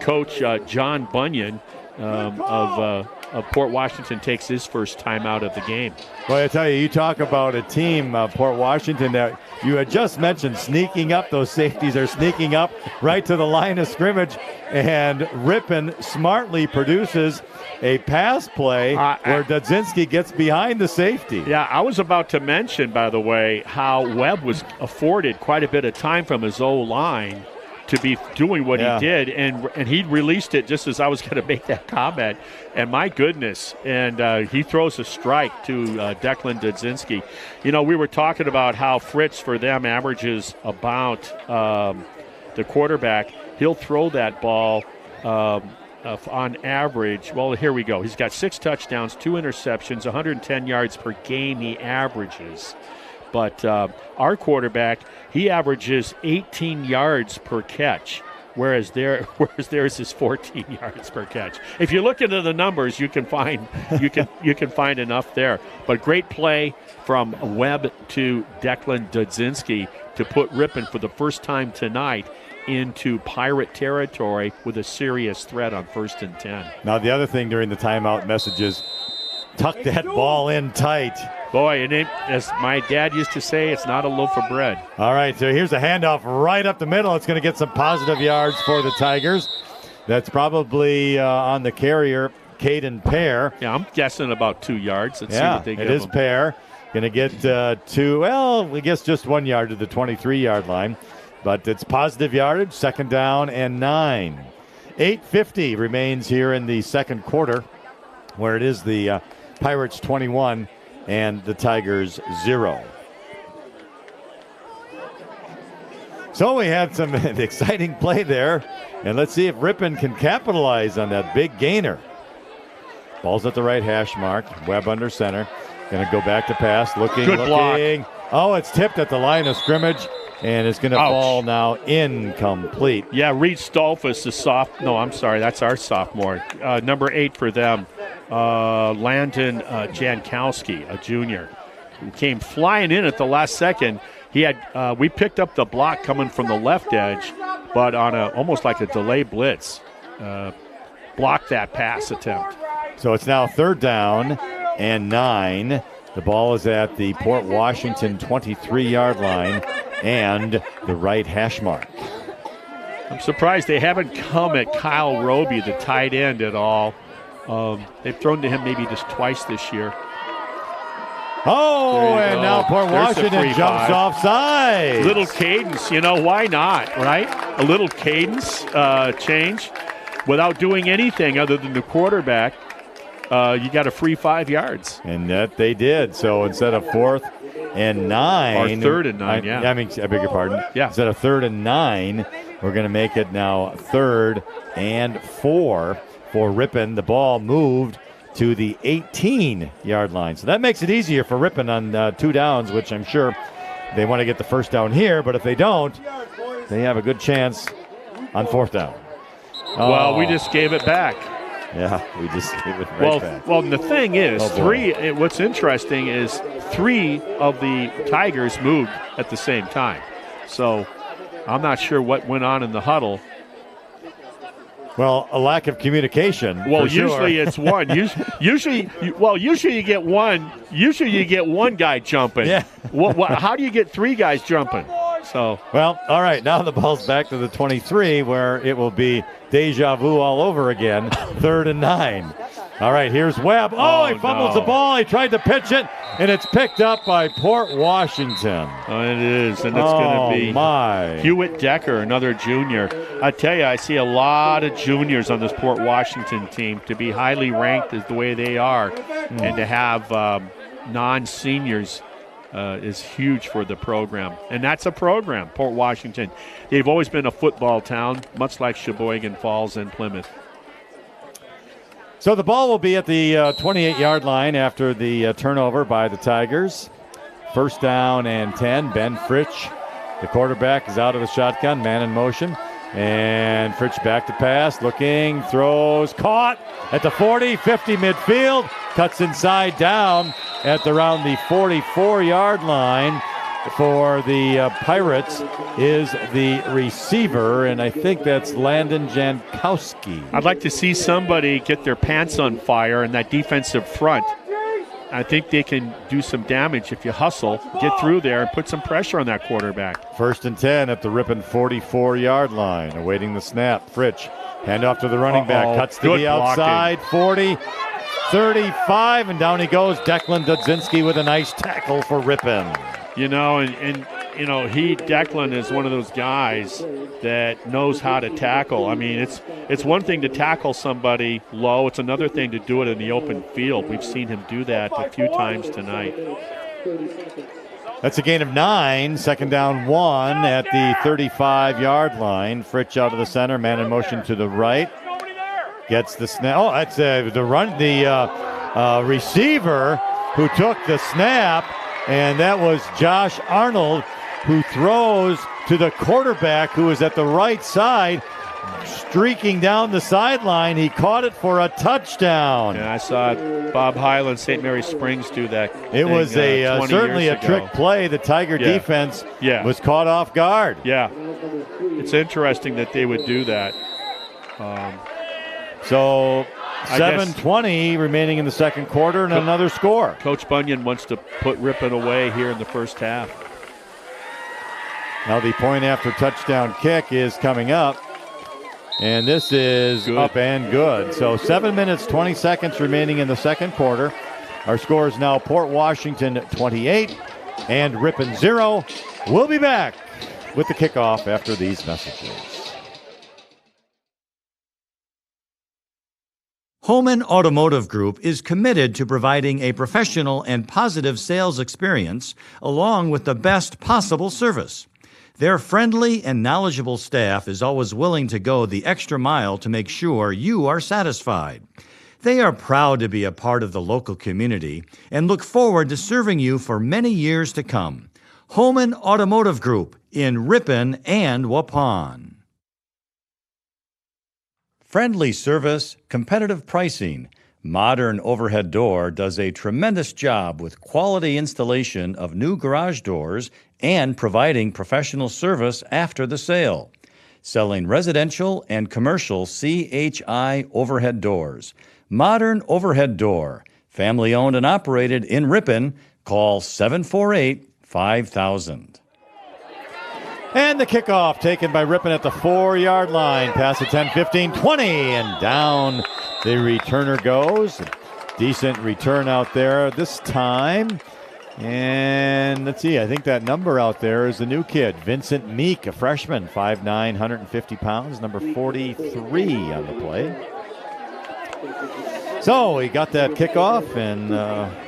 Coach John Bunyan of Port Washington takes his first time out of the game. Well, I tell you, you talk about a team, Port Washington, that you had just mentioned sneaking up. Those safeties are sneaking up right to the line of scrimmage, and Rippon smartly produces a pass play where Dudzinski gets behind the safety. Yeah, I was about to mention, by the way, how Webb was afforded quite a bit of time from his O-line to be doing what he did, and he released it just as I was going to make that comment. And my goodness, and he throws a strike to Declan Dudzinski. You know, we were talking about how Fritz for them averages about the quarterback. He'll throw that ball on average. Well, here we go. He's got 6 touchdowns, 2 interceptions, 110 yards per game he averages. But our quarterback, he averages 18 yards per catch, whereas theirs is 14 yards per catch. If you look into the numbers, you can find find enough there. But great play from Webb to Declan Dudzinski to put Rippon for the first time tonight into Pirate territory with a serious threat on 1st and 10. Now the other thing during the timeout messages, tuck that ball in tight. Boy, and as my dad used to say, it's not a loaf of bread. All right, so here's a handoff right up the middle. It's going to get some positive yards for the Tigers. That's probably on the carrier, Caden Pear. Yeah, I'm guessing about 2 yards. Let's see what they give it is him. Pear. Going to get I guess just 1 yard to the 23-yard line. But it's positive yardage, 2nd down and 9. 8:50 remains here in the second quarter, where it is the Pirates 21 and the Tigers 0. So we had some exciting play there, and let's see if Rippon can capitalize on that big gainer. Ball's at the right hash mark. Webb under center. Going to go back to pass. Looking. Block. Oh, it's tipped at the line of scrimmage, and it's going to fall now incomplete. Yeah, Reed Stolfus is that's our sophomore. Number 8 for them. Landon Jankowski, a junior, who came flying in at the last second. He had we picked up the block coming from the left edge, but on almost like a delay blitz, blocked that pass attempt. So it's now 3rd down and 9. The ball is at the Port Washington 23-yard line and the right hash mark. I'm surprised they haven't come at Kyle Roby, the tight end, at all. They've thrown to him maybe just twice this year. Oh, and now Port Washington jumps offside. Little cadence, why not, right? A little cadence change without doing anything other than the quarterback. You got a free 5 yards. And that they did. So instead of 4th and 9. Or 3rd and 9, I beg your pardon. Yeah. Instead of 3rd and 9, we're going to make it now 3rd and 4 for Rippon. The ball moved to the 18-yard line. So that makes it easier for Rippon on 2 downs, which I'm sure they want to get the first down here. But if they don't, they have a good chance on 4th down. Well, we just gave it back. Yeah, we just gave it right back. Well, the thing is, Oh, boy. what's interesting is 3 of the Tigers moved at the same time. So I'm not sure what went on in the huddle. Well, a lack of communication. Well, for sure. usually it's one. Usually you get one. Usually you get one guy jumping. Yeah. How do you get 3 guys jumping? So. Well, all right. Now the ball's back to the 23, where it will be deja vu all over again. 3rd and 9. All right, here's Webb. Oh, he fumbles the ball. He tried to pitch it, and it's picked up by Port Washington. Oh, it is, and it's going to be my. Hewitt Decker, another junior. I tell you, I see a lot of juniors on this Port Washington team. To be highly ranked as the way they are, and to have non-seniors is huge for the program. And that's a program, Port Washington. They've always been a football town, much like Sheboygan Falls and Plymouth. So the ball will be at the 28-yard line after the turnover by the Tigers. 1st down and 10. Ben Fritsch, the quarterback, is out of the shotgun, man in motion. And Fritsch back to pass, looking, throws, caught at the 40, 50 midfield, cuts inside down at around the 44-yard line. For the Pirates is the receiver, and I think that's Landon Jankowski. I'd like to see somebody get their pants on fire in that defensive front. I think they can do some damage if you hustle, get through there, and put some pressure on that quarterback. 1st and 10 at the Rippon 44-yard line, awaiting the snap. Fritsch, handoff to the running back, cuts to Good the outside, blocking. 40, 35, and down he goes. Declan Dudzinski with a nice tackle for Rippon. Declan is one of those guys that knows how to tackle. I mean, it's one thing to tackle somebody low. It's another thing to do it in the open field. We've seen him do that a few times tonight. That's a gain of 9. 2nd down 1 at the 35-yard line. Fritsch out of the center, man in motion to the right. Gets the snap. Oh, that's the run. The receiver who took the snap. And that was Josh Arnold, who throws to the quarterback, who is at the right side, streaking down the sideline. He caught it for a touchdown. Yeah, I saw Bob Highland, St. Mary Springs, do that. It was certainly a trick play. The Tiger defense was caught off guard. Yeah, it's interesting that they would do that. So 7:20 remaining in the second quarter and another score. Coach Bunyan wants to put Rippon away here in the first half. Now the point after touchdown kick is coming up. And this is good. Up and good. So 7 minutes, 20 seconds remaining in the second quarter. Our score is now Port Washington 28 and Rippon 0. We'll be back with the kickoff after these messages. Holman Automotive Group is committed to providing a professional and positive sales experience along with the best possible service. Their friendly and knowledgeable staff is always willing to go the extra mile to make sure you are satisfied. They are proud to be a part of the local community and look forward to serving you for many years to come. Holman Automotive Group in Rippon and Waupun. Friendly service, competitive pricing. Modern Overhead Door does a tremendous job with quality installation of new garage doors and providing professional service after the sale. Selling residential and commercial CHI overhead doors. Modern Overhead Door, family owned and operated in Rippon. Call 748-5000. And the kickoff taken by Rippon at the 4-yard line. Pass at 10, 15, 20, and down the returner goes. Decent return out there this time. And let's see, I think that number out there is the new kid, Vincent Meek, a freshman, 5'9", 150 pounds, number 43 on the play. So he got that kickoff and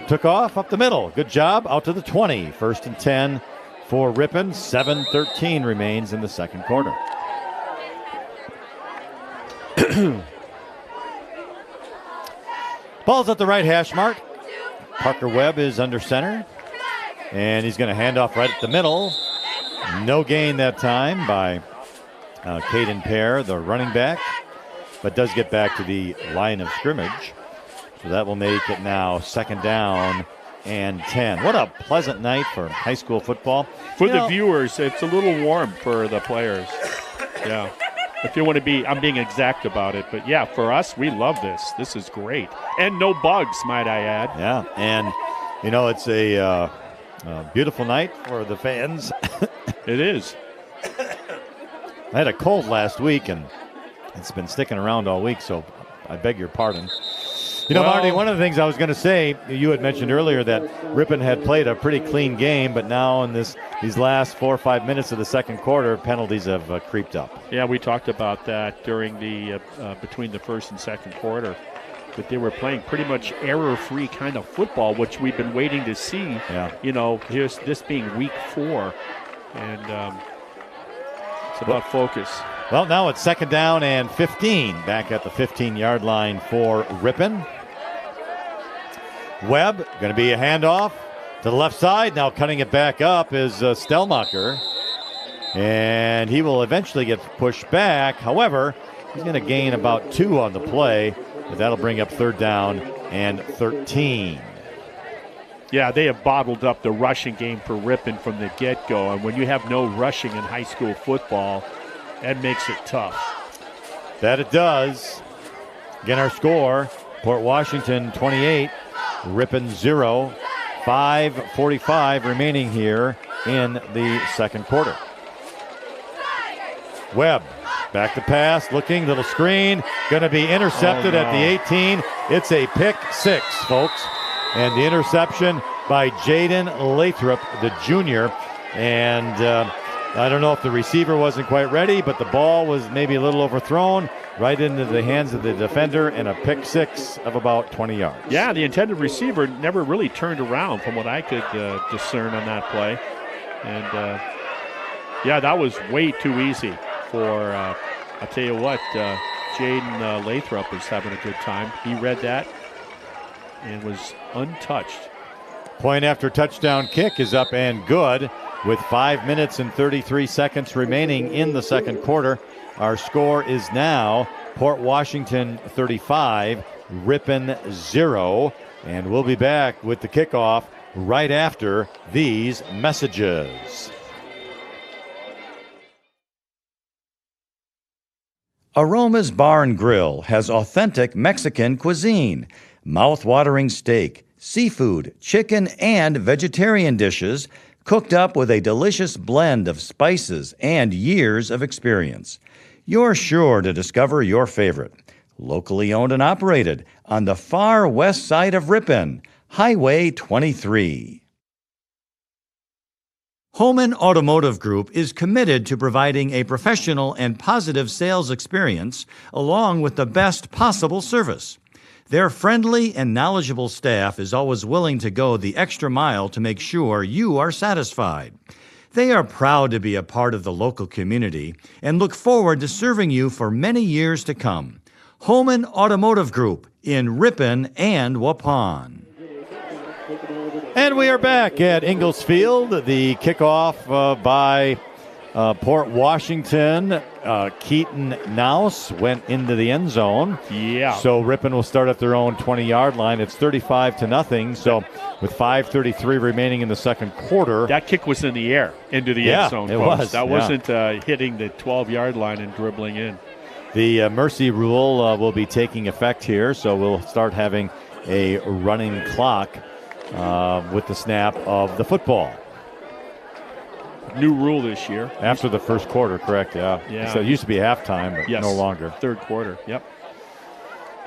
took off up the middle. Good job, out to the 20. 1st and 10 for Rippon. 7:13 remains in the second quarter. Ball's at the right hash mark. Parker Webb is under center. And he's going to hand off right at the middle. No gain that time by Caden Pear, the running back. but does get back to the line of scrimmage. So that will make it now 2nd down and 10. What a pleasant night for high school football. For the viewers, it's a little warm for the players. Yeah. If you want to be, I'm being exact about it. But, yeah, for us, we love this. This is great. And no bugs, might I add. Yeah, and, it's a beautiful night for the fans. It is. I had a cold last week, and it's been sticking around all week, so I beg your pardon. Marty, one of the things I was going to say, you had mentioned earlier that Rippon had played a pretty clean game, but now in these last 4 or 5 minutes of the second quarter, penalties have creeped up. Yeah, we talked about that during the between the first and second quarter, that they were playing pretty much error-free kind of football, which we've been waiting to see. Yeah. Here's this being week 4, and it's about focus. Well, now it's 2nd down and 15, back at the 15-yard line for Rippon. Webb, going to be a handoff to the left side. Now cutting it back up is Stelmacher. And he will eventually get pushed back. However, he's going to gain about 2 on the play. But that'll bring up 3rd down and 13. Yeah, they have bottled up the rushing game for Rippon from the get-go. And when you have no rushing in high school football, that makes it tough. That it does. Again, our score, Port Washington 28. Rippon 0, 5:45 remaining here in the second quarter. Webb, back to pass, looking, little screen, going to be intercepted at the 18. It's a pick 6, folks. And the interception by Jaden Lathrop, the junior. And I don't know if the receiver wasn't quite ready, but the ball was maybe a little overthrown. Right into the hands of the defender, and a pick 6 of about 20 yards. Yeah, the intended receiver never really turned around from what I could discern on that play. And, that was way too easy for, I'll tell you what, Jaden Lathrop is having a good time. He read that and was untouched. Point after touchdown kick is up and good with 5 minutes and 33 seconds remaining in the second quarter. Our score is now Port Washington 35, Rippon 0. And we'll be back with the kickoff right after these messages. Aroma's Bar and Grill has authentic Mexican cuisine, mouth-watering steak, seafood, chicken, and vegetarian dishes cooked up with a delicious blend of spices and years of experience. You're sure to discover your favorite. Locally owned and operated on the far west side of Rippon, Highway 23. Holman Automotive Group is committed to providing a professional and positive sales experience along with the best possible service. Their friendly and knowledgeable staff is always willing to go the extra mile to make sure you are satisfied. They are proud to be a part of the local community and look forward to serving you for many years to come. Holman Automotive Group in Rippon and Waupun. And we are back at Ingalls Field. The kickoff by Port Washington. Keaton Naus went into the end zone. Yeah. So Rippon will start at their own 20-yard line. It's 35-0. So with 5:33 remaining in the second quarter. That kick was in the air into the end zone. It was. That wasn't hitting the 12-yard line and dribbling in. The mercy rule will be taking effect here. So we'll start having a running clock with the snap of the football. New rule this year. After the first quarter, correct, yeah. So it used to be halftime, but no longer. Third quarter, yep.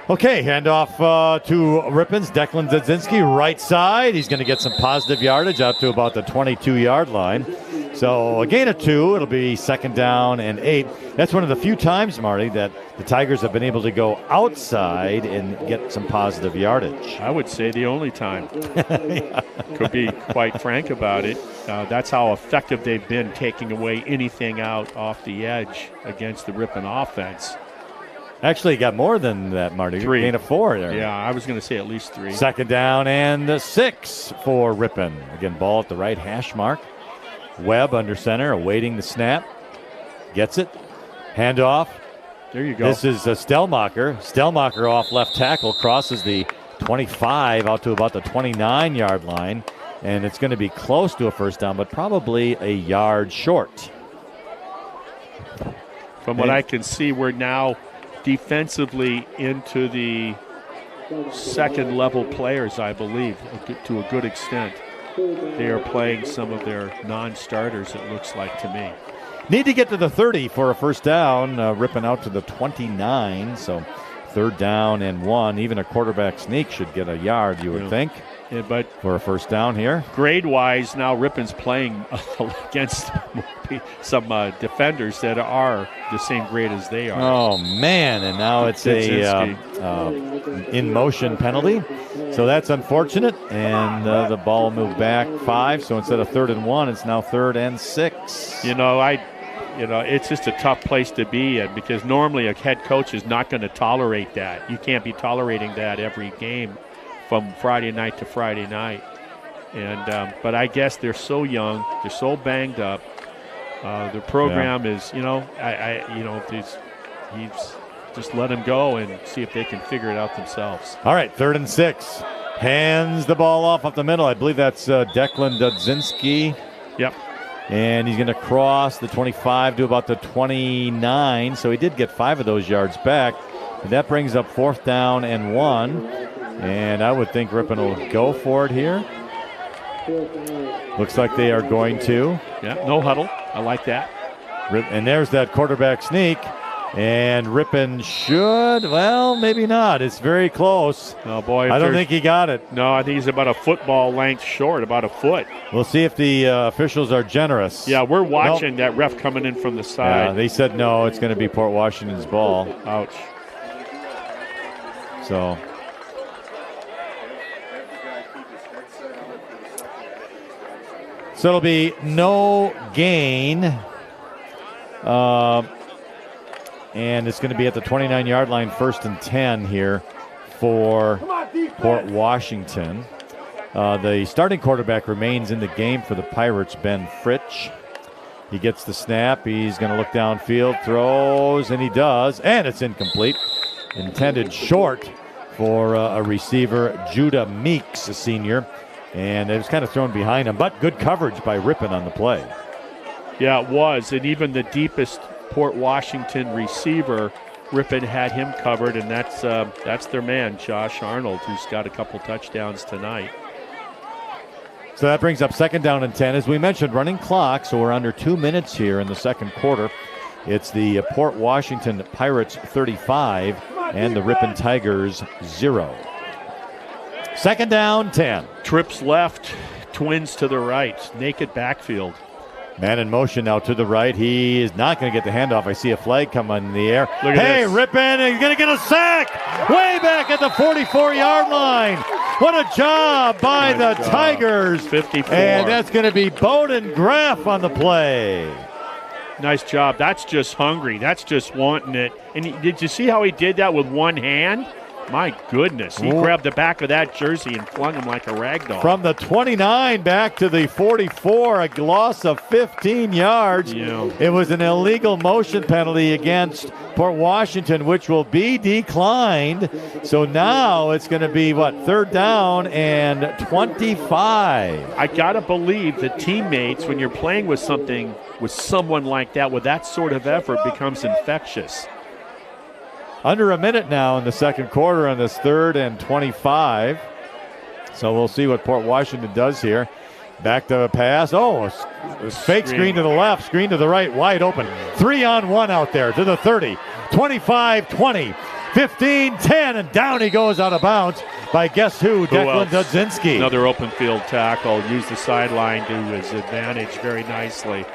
Okay, handoff to Rippon's Declan Dzadzinski, right side. He's going to get some positive yardage out to about the 22-yard line. So a gain of 2. It'll be 2nd down and 8. That's one of the few times, Marty, that the Tigers have been able to go outside and get some positive yardage. I would say the only time. Could be quite frank about it. That's how effective they've been taking away anything out off the edge against the Rippon offense. Actually, got more than that, Marty. 3. Gain of 4 there. Yeah, I was going to say at least 3. 2nd down and 6 for Rippon. Again, ball at the right hash mark. Webb under center, awaiting the snap. Gets it. Handoff There you go. This is Stellmacher. Stellmacher off left tackle, crosses the 25 out to about the 29-yard line. And it's going to be close to a first down, but probably a yard short. From what I can see, we're now defensively into the second level players, I believe, to a good extent. They are playing some of their non-starters, it looks like to me. Need to get to the 30 for a first down. Ripping out to the 29, so third down and 1. Even a quarterback sneak should get a yard, you would think. Yeah, but for a first down here. Grade-wise, now Rippon's playing against some defenders that are the same grade as they are. Oh, man, and now it's a in-motion penalty. So that's unfortunate, and the ball moved back 5. So instead of 3rd and 1, it's now 3rd and 6. It's just a tough place to be in because normally a head coach is not going to tolerate that. You can't be tolerating that every game from Friday night to Friday night. And but I guess they're so young, they're so banged up. Their program is, he's just let them go and see if they can figure it out themselves. All right, 3rd and 6. Hands the ball off up the middle. I believe that's Declan Dudzinski. Yep. And he's going to cross the 25 to about the 29. So he did get 5 of those yards back. And that brings up 4th down and 1. And I would think Rippon will go for it here. Looks like they are going to. Yeah, no huddle. I like that. And there's that quarterback sneak. And Rippon should, well, maybe not. It's very close. Oh, boy. I don't think he got it. No, I think he's about a football length short, about a foot. We'll see if the officials are generous. Yeah, we're watching that ref coming in from the side. Yeah, they said no, it's going to be Port Washington's ball. Ouch. So it'll be no gain. And it's going to be at the 29-yard line, 1st and 10 here for Port Washington. The starting quarterback remains in the game for the Pirates, Ben Fritsch. He gets the snap. He's going to look downfield, throws, and he does. And it's incomplete. Intended short for a receiver, Judah Meeks, a senior. And it was kind of thrown behind him, but good coverage by Rippon on the play. Yeah, it was. And even the deepest Port Washington receiver, Rippon had him covered, and that's their man, Josh Arnold, who's got a couple touchdowns tonight. So that brings up 2nd down and 10. As we mentioned, running clock, so we're under 2 minutes here in the second quarter. It's the Port Washington Pirates 35 and the Rippon Tigers 0. 2nd down, 10. Trips left, twins to the right, naked backfield. Man in motion now to the right. He is not going to get the handoff. I see a flag come in the air. Look at this. Rippon is going to get a sack way back at the 44-yard line. What a job by the Tigers. 54. And that's going to be Bowden Graff on the play. Nice job. That's just hungry. That's just wanting it. And did you see how he did that with one hand? My goodness. He grabbed the back of that jersey and flung him like a rag doll. From the 29 back to the 44, a loss of 15 yards. Yeah. It was an illegal motion penalty against Port Washington, which will be declined. So now it's going to be, 3rd down and 25. I got to believe that teammates, when you're playing with someone like that, with that sort of effort, becomes infectious. Under a minute now in the second quarter on this 3rd and 25. So we'll see what Port Washington does here. Back to a pass. Oh, a fake screen to the left, screen to the right, wide open. 3-on-1 out there to the 30, 25, 20, 15, 10, and down he goes out of bounds by guess who? Declan Dudzinski. Another open field tackle. Used the sideline to his advantage very nicely.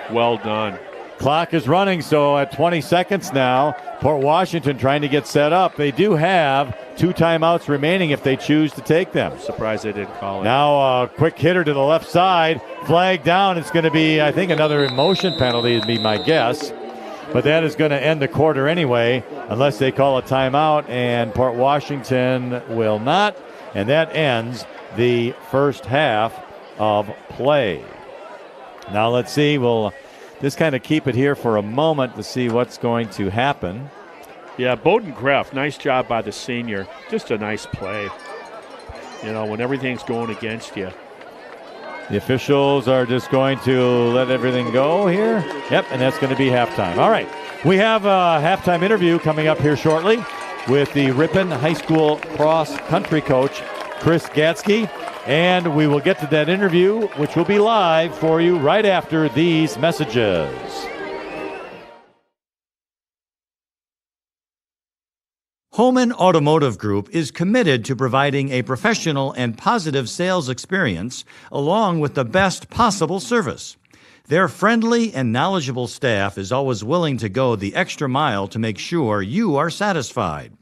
Well done. Clock is running, so at 20 seconds now, Port Washington trying to get set up. They do have 2 timeouts remaining if they choose to take them. Surprised they didn't call it. Now a quick hitter to the left side. Flag down. It's going to be, I think, another motion penalty would be my guess. But that is going to end the quarter anyway, unless they call a timeout, and Port Washington will not. And that ends the first half of play. Now let's see. just kind of keep it here for a moment to see what's going to happen. Yeah, Bowden Greff, nice job by the senior. Just a nice play. You know, when everything's going against you. The officials are just going to let everything go here. Yep, and that's going to be halftime. All right, we have a halftime interview coming up here shortly with the Rippon High School cross-country coach, Chris Gatsky. And we will get to that interview, which will be live for you right after these messages. Holman Automotive Group is committed to providing a professional and positive sales experience along with the best possible service. Their friendly and knowledgeable staff is always willing to go the extra mile to make sure you are satisfied.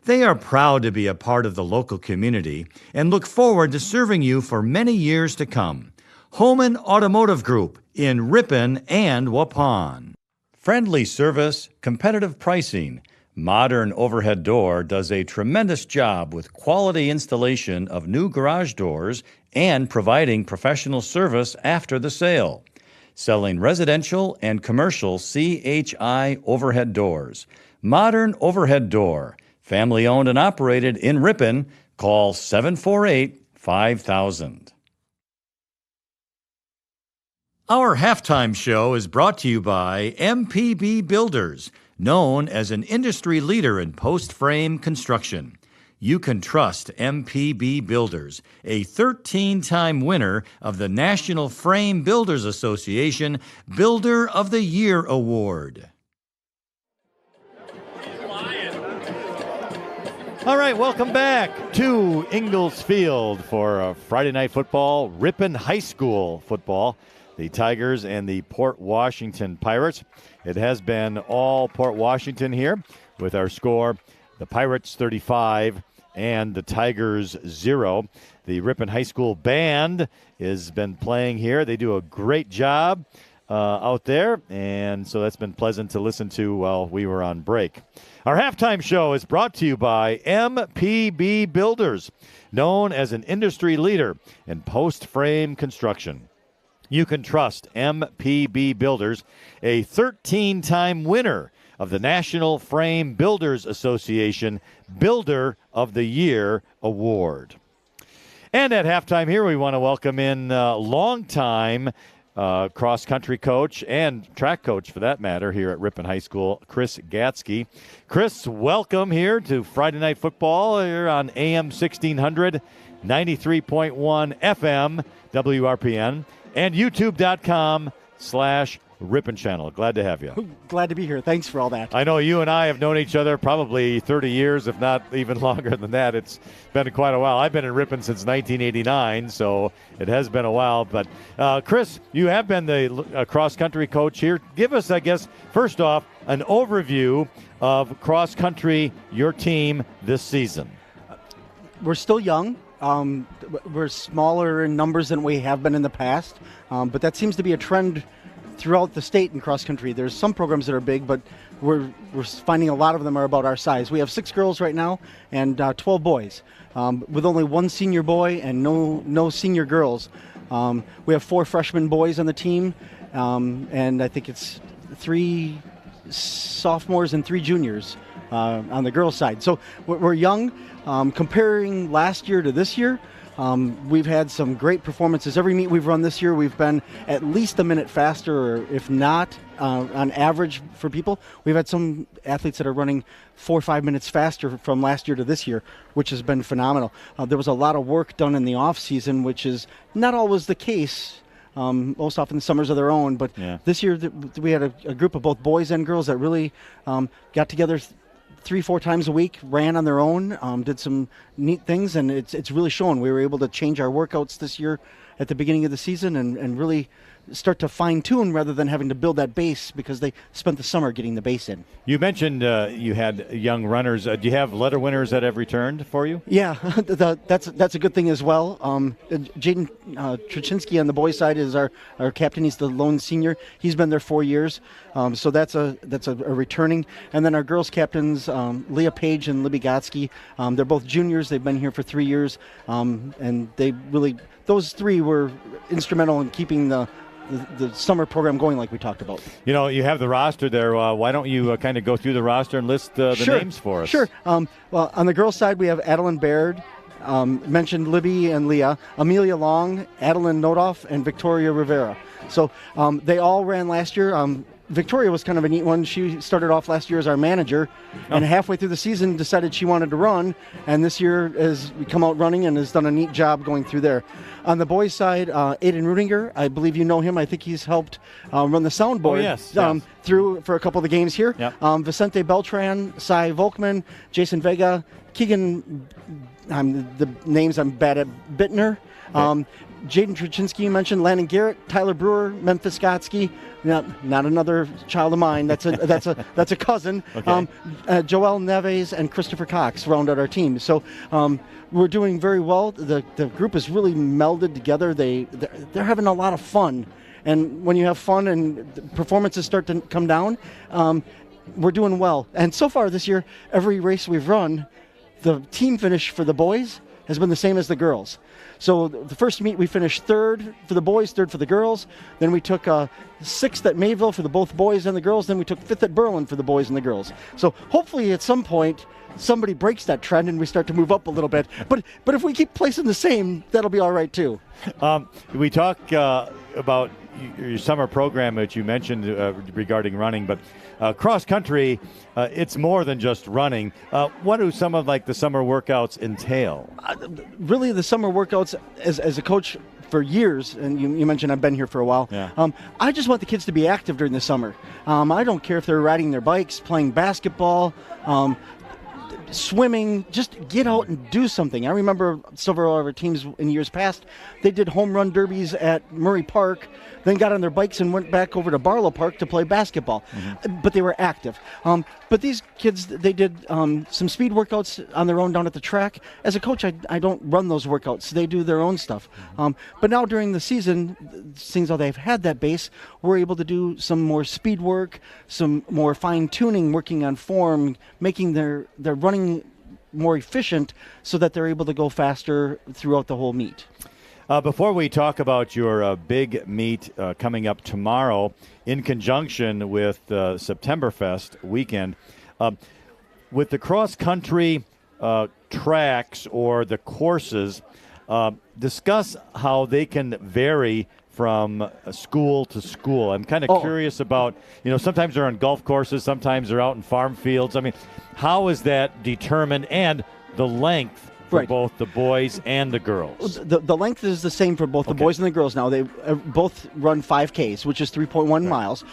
They are proud to be a part of the local community and look forward to serving you for many years to come. Holman Automotive Group in Rippon and Waupun. Friendly service, competitive pricing. Modern Overhead Door does a tremendous job with quality installation of new garage doors and providing professional service after the sale. Selling residential and commercial CHI overhead doors. Modern Overhead Door. Family owned and operated in Rippon. Call 748-5000. Our halftime show is brought to you by MPB Builders, known as an industry leader in post-frame construction. You can trust MPB Builders, a 13-time winner of the National Frame Builders Association Builder of the Year Award. All right, welcome back to Ingalls Field for Friday Night Football, Rippon High School football. The Tigers and the Port Washington Pirates. It has been all Port Washington here with our score, the Pirates 35 and the Tigers 0. The Rippon High School band has been playing here. They do a great job out there, and so that's been pleasant to listen to while we were on break. Our halftime show is brought to you by MPB Builders, known as an industry leader in post-frame construction. You can trust MPB Builders, a 13-time winner of the National Frame Builders Association Builder of the Year Award. And at halftime here, we want to welcome in longtime cross-country coach and track coach, for that matter, here at Rippon High School, Chris Gatsky. Chris, welcome here to Friday Night Football here on AM 1600, 93.1 FM, WRPN, and youtube.com/Rippon channel. Glad to have you. Glad to be here. Thanks for all that. I know you and I have known each other probably 30 years, if not even longer than that. It's been quite a while. I've been in Rippon since 1989, so it has been a while. But, Chris, you have been the cross-country coach here. Give us, I guess, first off, an overview of cross-country, your team this season. We're still young. We're smaller in numbers than we have been in the past, but that seems to be a trend throughout the state in cross country. There's some programs that are big, but we're finding a lot of them are about our size. We have 6 girls right now and 12 boys, with only 1 senior boy and no senior girls. We have 4 freshman boys on the team, and I think it's 3 sophomores and 3 juniors on the girls' side. So we're young. Comparing last year to this year, we've had some great performances. Every meet we've run this year, we've been at least a minute faster, or if not, on average for people. We've had some athletes that are running 4 or 5 minutes faster from last year to this year, which has been phenomenal. There was a lot of work done in the off season, which is not always the case. Most often the summers are their own, but this year we had a group of both boys and girls that really got together 3-4 times a week, ran on their own, did some neat things, and it's really shown. We were able to change our workouts this year at the beginning of the season and really start to fine-tune rather than having to build that base, because they spent the summer getting the base in. You mentioned you had young runners. Do you have letter winners that have returned for you? Yeah, that's a good thing as well. Jaden Trzynski on the boys' side is our captain. He's the lone senior. He's been there 4 years, so that's a returning. And then our girls' captains, Leah Page and Libby Gotsky, they're both juniors. They've been here for 3 years, and they really, those 3 were instrumental in keeping the the summer program going like we talked about. You have the roster there. Why don't you kind of go through the roster and list the names for us? Sure. Well, on the girls' side, we have Adeline Baird, mentioned Libby and Leah, Amelia Long, Adeline Nodoff, and Victoria Rivera. So they all ran last year. Victoria was kind of a neat one. She started off last year as our manager, and halfway through the season decided she wanted to run, and this year has come out running and has done a neat job going through there. On the boys' side, Aiden Rudinger, I believe you know him. I think he's helped run the soundboard through for a couple of the games here. Yep. Vicente Beltran, Cy Volkman, Jason Vega, Keegan, the names I'm bad at, Bittner. Okay. Jaden Truczynski you mentioned, Landon Garrett, Tyler Brewer, Memphis Skotsky, not another child of mine. That's a cousin. Okay. Joel Neves and Christopher Cox round out our team. So we're doing very well. The group is really melded together. They're having a lot of fun, and when you have fun and the performances start to come down, we're doing well. And so far this year, every race we've run, the team finish for the boys has been the same as the girls. So the first meet we finished third for the boys, third for the girls. Then we took sixth at Mayville for both boys and the girls. Then we took fifth at Berlin for the boys and the girls. So hopefully at some point somebody breaks that trend and we start to move up a little bit. But if we keep placing the same, that'll be all right too. We talk about your summer program that you mentioned regarding running, but cross country, it's more than just running. What do some of the summer workouts entail? Really, the summer workouts, as a coach for years, and you mentioned I've been here for a while. Yeah. I just want the kids to be active during the summer. I don't care if they're riding their bikes, playing basketball, swimming, just get out and do something. I remember several of our teams in years past, they did home run derbies at Murray Park, then got on their bikes and went back over to Barlow Park to play basketball. Mm-hmm. But they were active. But these kids, they did some speed workouts on their own down at the track. As a coach, I don't run those workouts. They do their own stuff. But now during the season, seeing how they've had that base, we're able to do some more speed work, some more fine-tuning, working on form, making their running more efficient so that they're able to go faster throughout the whole meet. Before we talk about your big meet coming up tomorrow in conjunction with Septemberfest weekend, with the cross-country tracks or the courses, discuss how they can vary from school to school. I'm kind of curious about, sometimes they're on golf courses, sometimes they're out in farm fields. I mean, how is that determined, and the length for both the boys and the girls? The length is the same for both the boys and the girls now. They both run 5Ks, which is 3.1 miles.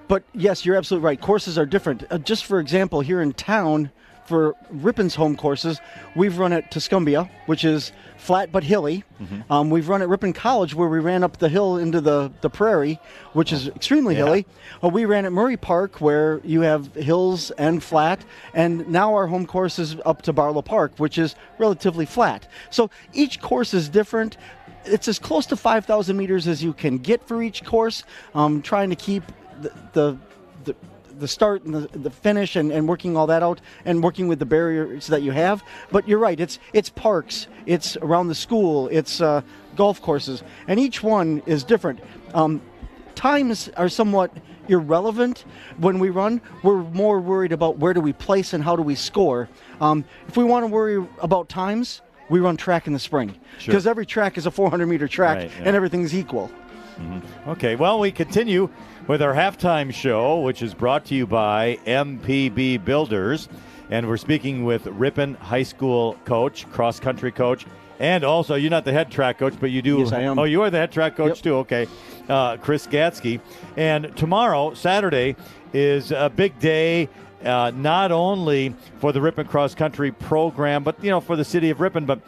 But yes, you're absolutely right. Courses are different. Just for example, here in town, for Rippon's home courses, we've run at Tuscumbia, which is flat but hilly. Mm-hmm. We've run at Rippon College, where we ran up the hill into the prairie, which is extremely hilly. We ran at Murray Park, where you have hills and flat. And now our home course is up to Barlow Park, which is relatively flat. So each course is different. It's as close to 5,000 meters as you can get for each course, trying to keep the start and the finish and working all that out and working with the barriers that you have. But you're right, it's parks, it's around the school, it's golf courses, and each one is different. Times are somewhat irrelevant when we run. We're more worried about where do we place and how do we score. If we want to worry about times, we run track in the spring, because every track is a 400-meter track, and everything's equal. Mm-hmm. Okay, well, we continue with our halftime show, which is brought to you by MPB Builders. And we're speaking with Rippon High School coach, cross-country coach, and also, you're not the head track coach, but you do. Yes, I am. Oh, you are the head track coach too, okay. Chris Gatsky. And tomorrow, Saturday, is a big day, not only for the Rippon cross-country program, but, for the city of Rippon, but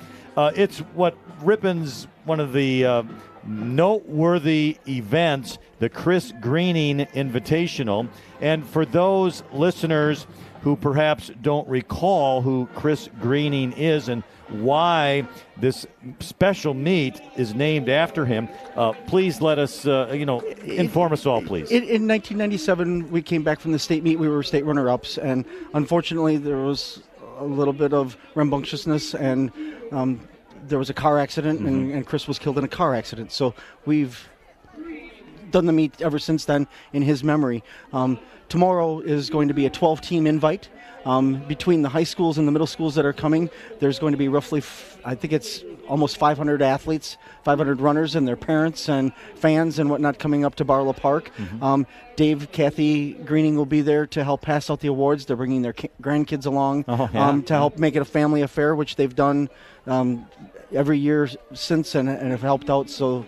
it's what Rippon's one of the noteworthy events, the Chris Greening Invitational. And for those listeners who perhaps don't recall who Chris Greening is and why this special meet is named after him, please let us, inform us all, please. In 1997, we came back from the state meet. We were state runner-ups, and unfortunately there was a little bit of rambunctiousness, and there was a car accident, and Chris was killed in a car accident. So we've done the meet ever since then in his memory. Tomorrow is going to be a 12-team invite. Between the high schools and the middle schools that are coming, there's going to be roughly, I think it's almost 500 athletes, 500 runners and their parents and fans and whatnot coming up to Barlow Park. Kathy Greening will be there to help pass out the awards. They're bringing their grandkids along to help make it a family affair, which they've done every year since and have helped out. So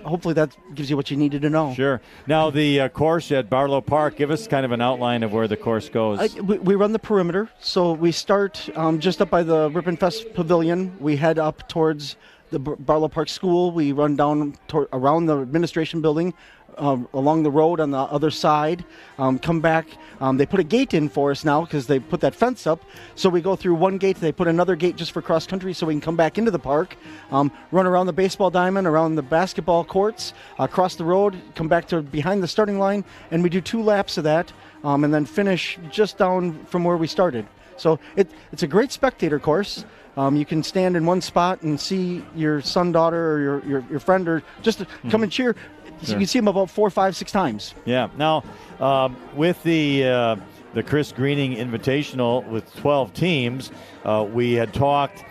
hopefully that gives you what you needed to know. Sure. Now, the course at Barlow Park, give us kind of an outline of where the course goes. We run the perimeter. So we start just up by the Rippon Fest Pavilion. We head up towards the Barlow Park School. We run down around the administration building, along the road on the other side, come back. They put a gate in for us now because they put that fence up. So we go through one gate. They put another gate just for cross country so we can come back into the park, run around the baseball diamond, around the basketball courts, across the road, come back to behind the starting line, and we do 2 laps of that, and then finish just down from where we started. So it's a great spectator course. You can stand in one spot and see your son, daughter, or your friend, or just come and cheer. Sure. You can see them about 4, 5, 6 times. Yeah. Now, with the Chris Greening Invitational with 12 teams, we had talked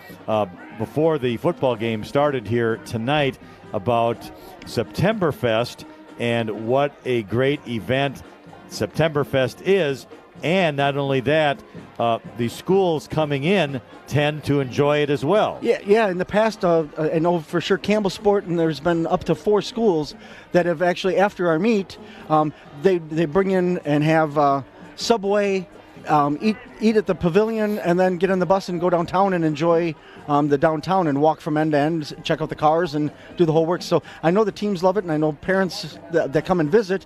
before the football game started here tonight about Septemberfest and what a great event Septemberfest is. And not only that, the schools coming in tend to enjoy it as well. Yeah. In the past, I know for sure Campbell Sport, and there's been up to 4 schools that have actually, after our meet, they bring in and have Subway, eat at the pavilion, and then get on the bus and go downtown and enjoy the downtown and walk from end to end, check out the cars and do the whole work. So I know the teams love it, and I know parents that come and visit,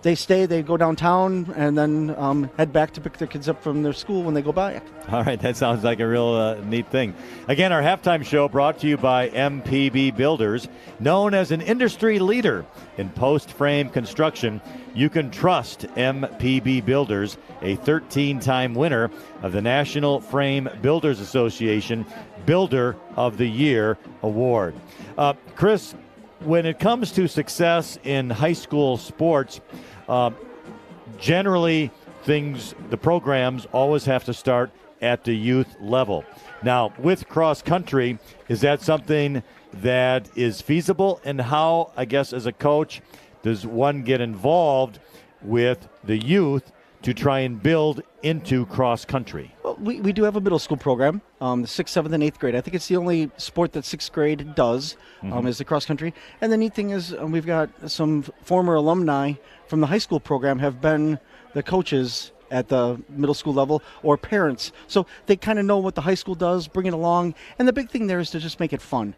they stay, they go downtown, and then head back to pick their kids up from their school when they go back. All right, that sounds like a real neat thing. Again, our halftime show brought to you by MPB Builders, known as an industry leader in post-frame construction. You can trust MPB Builders, a 13-time winner of the National Frame Builders Association Builder of the Year Award. Chris, when it comes to success in high school sports, generally the programs always have to start at the youth level. Now, with cross country, is that something that is feasible? And how, I guess, as a coach, does one get involved with the youth to try and build into cross country? Well, we do have a middle school program, the 6th, 7th, and 8th grade. I think it's the only sport that 6th grade does, is the cross country. And the neat thing is we've got some former alumni from the high school program have been the coaches at the middle school level, or parents. So they kind of know what the high school does, bring it along. And the big thing there is to just make it fun.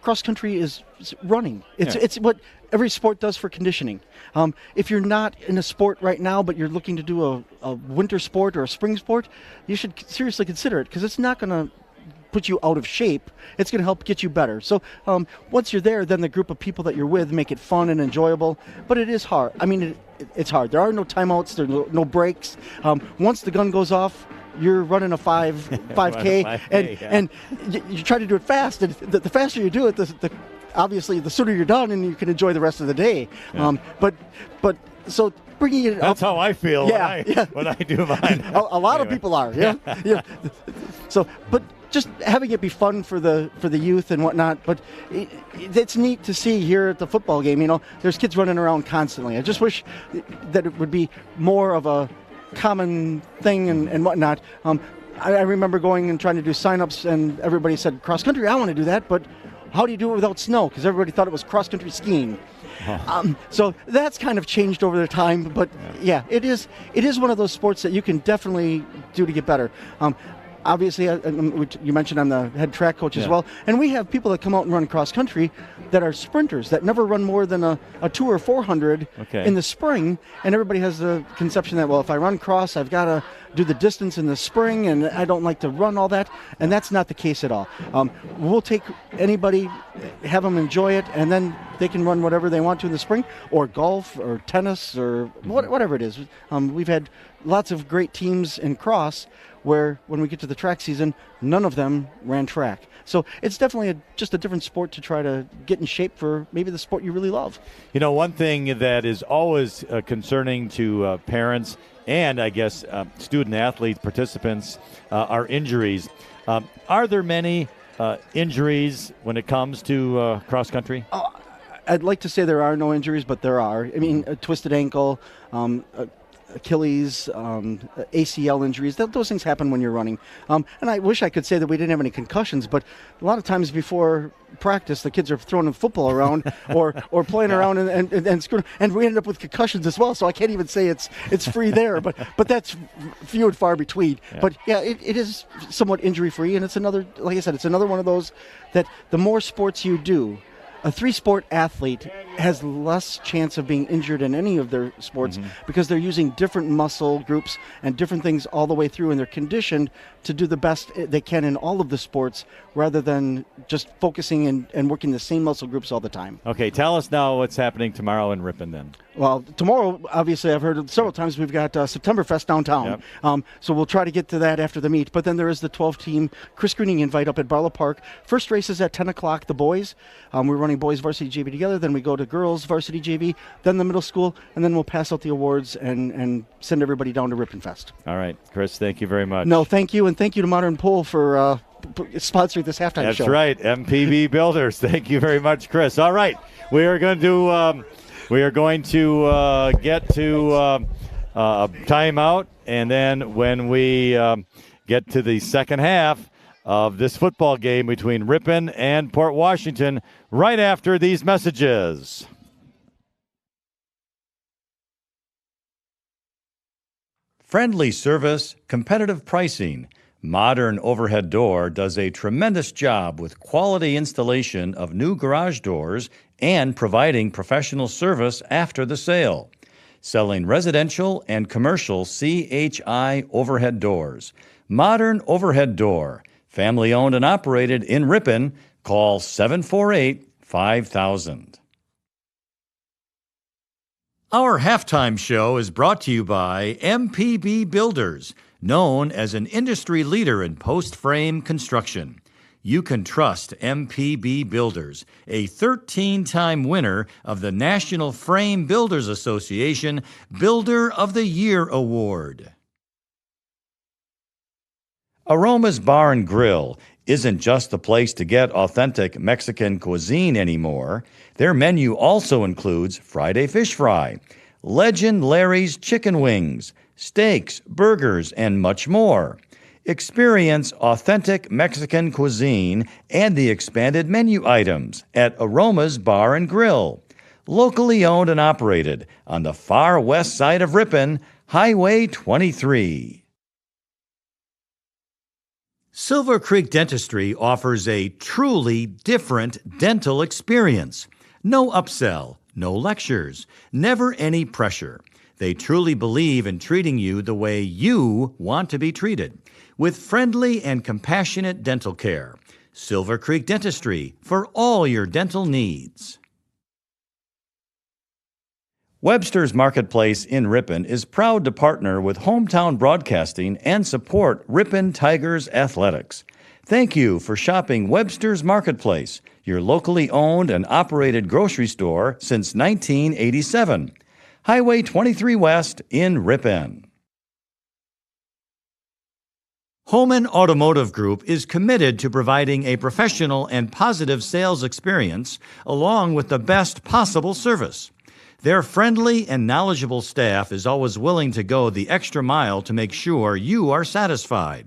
Cross country is running. It's what every sport does for conditioning. If you're not in a sport right now, but you're looking to do a winter sport or a spring sport, you should seriously consider it, because it's not going to put you out of shape. It's going to help get you better. So once you're there, then the group of people that you're with make it fun and enjoyable. But it is hard. I mean, it's hard. There are no timeouts. There are no breaks. Once the gun goes off, you're running a 5K, and you try to do it fast. And the faster you do it, obviously the sooner you're done, and you can enjoy the rest of the day. Yeah. But so bringing it That's up, how I feel when I do mine. a lot of people are. Yeah. So, but just having it be fun for the youth and whatnot. But it's neat to see here at the football game. There's kids running around constantly. I just wish that it would be more of a common thing and whatnot. I remember going and trying to do sign-ups, and everybody said, cross country, I want to do that, but how do you do it without snow? Because everybody thought it was cross country skiing. So that's kind of changed over the time, but yeah, it is one of those sports that you can definitely do to get better. Obviously, you mentioned I'm the head track coach as well, and we have people that come out and run cross country that are sprinters that never run more than a 2 or 400 in the spring, and everybody has the conception that, well, if I run cross, I've got to do the distance in the spring, and I don't like to run all that, and that's not the case at all. We'll take anybody, have them enjoy it, and then they can run whatever they want to in the spring, or golf, or tennis, or whatever it is. We've had lots of great teams in cross where when we get to the track season, none of them ran track. So it's definitely just a different sport to try to get in shape for maybe the sport you really love. You know, one thing that is always concerning to parents and, I guess, student athletes, participants, are injuries. Are there many injuries when it comes to cross country? I'd like to say there are no injuries, but there are. I mean, a twisted ankle, Achilles, ACL injuries, those things happen when you're running. And I wish I could say that we didn't have any concussions, but a lot of times before practice, the kids are throwing the football around or playing around and screwing, and we ended up with concussions as well. So I can't even say it's free there, but that's few and far between. Yeah. But yeah, it is somewhat injury free, and it's another, like I said, it's another one of those that the more sports you do, a three-sport athlete has less chance of being injured in any of their sports because they're using different muscle groups and different things all the way through, and they're conditioned to do the best they can in all of the sports rather than just focusing and working the same muscle groups all the time. Okay, tell us now what's happening tomorrow in Rippon then. Well, tomorrow, obviously, I've heard several times we've got Septemberfest downtown. Yep. So we'll try to get to that after the meet. But then there is the 12-team Chris Greening invite up at Barlow Park. First race is at 10 o'clock, the boys. We're running boys varsity JV together. Then we go to girls varsity JV, then the middle school, and then we'll pass out the awards and send everybody down to Rippon Fest. All right, Chris, thank you very much. No, thank you, and thank you to Modern Pole for sponsoring this halftime show. That's right, MPB Builders. Thank you very much, Chris. All right, we are going to get to a timeout, and then when we get to the second half of this football game between Rippon and Port Washington, right after these messages. Friendly service, competitive pricing. Modern Overhead Door does a tremendous job with quality installation of new garage doors and providing professional service after the sale. Selling residential and commercial CHI overhead doors. Modern Overhead Door, family owned and operated in Rippon. Call 748-5000. Our halftime show is brought to you by MPB Builders, known as an industry leader in post-frame construction. You can trust MPB Builders, a 13-time winner of the National Frame Builders Association Builder of the Year Award. Aroma's Bar and Grill isn't just the place to get authentic Mexican cuisine anymore. Their menu also includes Friday Fish Fry, Legend Larry's Chicken Wings, steaks, burgers, and much more. Experience authentic Mexican cuisine and the expanded menu items at Aroma's Bar and Grill. Locally owned and operated on the far west side of Rippon, Highway 23. Silver Creek Dentistry offers a truly different dental experience. No upsell, no lectures, never any pressure. They truly believe in treating you the way you want to be treated, with friendly and compassionate dental care. Silver Creek Dentistry for all your dental needs. Webster's Marketplace in Rippon is proud to partner with Hometown Broadcasting and support Rippon Tigers athletics. Thank you for shopping Webster's Marketplace, your locally owned and operated grocery store since 1987. Highway 23 West in Rippon. Holman Automotive Group is committed to providing a professional and positive sales experience along with the best possible service. Their friendly and knowledgeable staff is always willing to go the extra mile to make sure you are satisfied.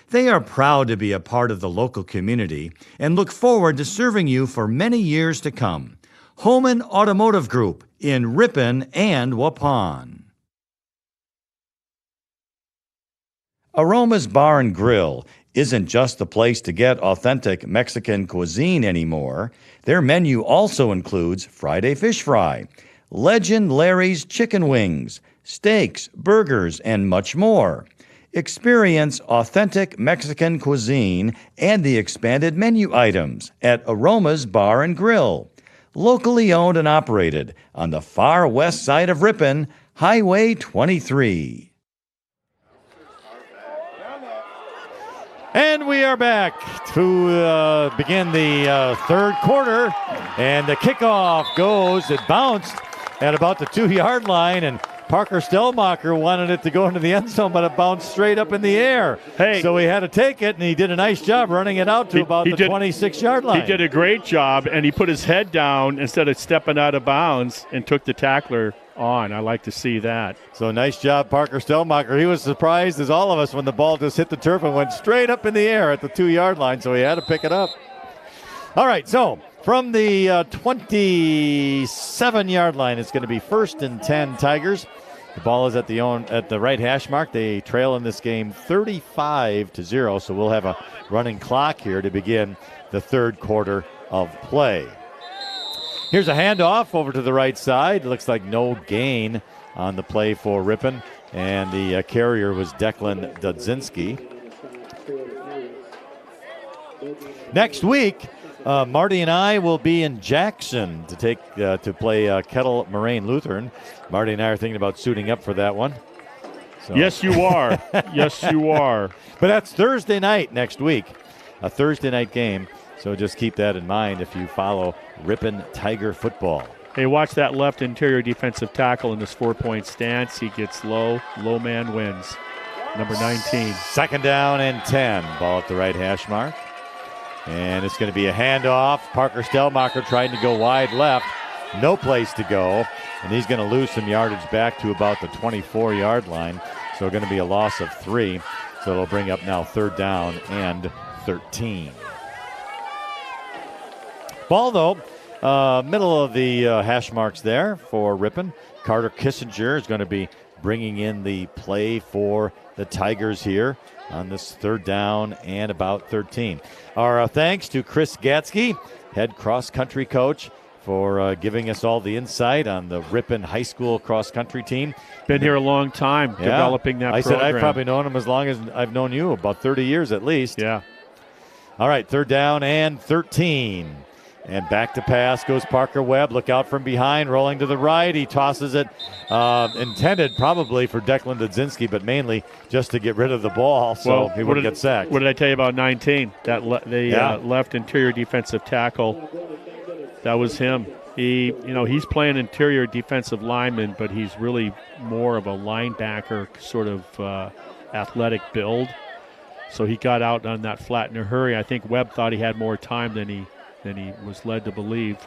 They are proud to be a part of the local community and look forward to serving you for many years to come. Holman Automotive Group in Rippon and Waupun. Aroma's Bar and Grill isn't just the place to get authentic Mexican cuisine anymore. Their menu also includes Friday Fish Fry, Legend Larry's Chicken Wings, steaks, burgers, and much more. Experience authentic Mexican cuisine and the expanded menu items at Aroma's Bar and Grill. Locally owned and operated on the far west side of Rippon, Highway 23. And we are back to begin the third quarter. And the kickoff goes. It bounced at about the 2-yard line. And Parker Stellmacher wanted it to go into the end zone, but it bounced straight up in the air. Hey. So he had to take it, and he did a nice job running it out to about the 26-yard line. He did a great job, and he put his head down instead of stepping out of bounds and took the tackler on. I like to see that. So nice job, Parker Stellmacher. He was surprised as all of us when the ball just hit the turf and went straight up in the air at the 2-yard line, so he had to pick it up. All right, so from the 27-yard line, it's going to be 1st and 10 Tigers. The ball is at the right hash mark. They trail in this game 35-0, so we'll have a running clock here to begin the third quarter of play. Here's a handoff over to the right side. Looks like no gain on the play for Rippon, and the carrier was Declan Dudzinski. Next week, Marty and I will be in Jackson to play Kettle Moraine Lutheran. Marty and I are thinking about suiting up for that one. So. Yes, you are. Yes, you are. But that's Thursday night next week, a Thursday night game. So just keep that in mind if you follow Rippon Tiger football. Hey, watch that left interior defensive tackle in this 4-point stance. He gets low. Low man wins. Number 19. 2nd down and 10. Ball at the right hash mark. And it's going to be a handoff. Parker Stellmacher trying to go wide left. No place to go. And he's going to lose some yardage back to about the 24-yard line. So going to be a loss of 3. So it'll bring up now 3rd down and 13. Ball, though, middle of the hash marks there for Rippon. Carter Kissinger is going to be bringing in the play for the Tigers here on this 3rd down and about 13. Our thanks to Chris Gatsky, head cross-country coach, for giving us all the insight on the Rippon High School cross-country team. Been here a long time developing that program. I said I've probably known him as long as I've known you, about 30 years at least. Yeah. All right, 3rd down and 13. And back to pass goes Parker Webb. Look out from behind, rolling to the right. He tosses it, intended probably for Declan Dudzinski, but mainly just to get rid of the ball so he wouldn't get sacked. What did I tell you about 19? That left interior defensive tackle. That was him. He's playing interior defensive lineman, but he's really more of a linebacker sort of athletic build. So he got out on that flat in a hurry. I think Webb thought he had more time than he was led to believe.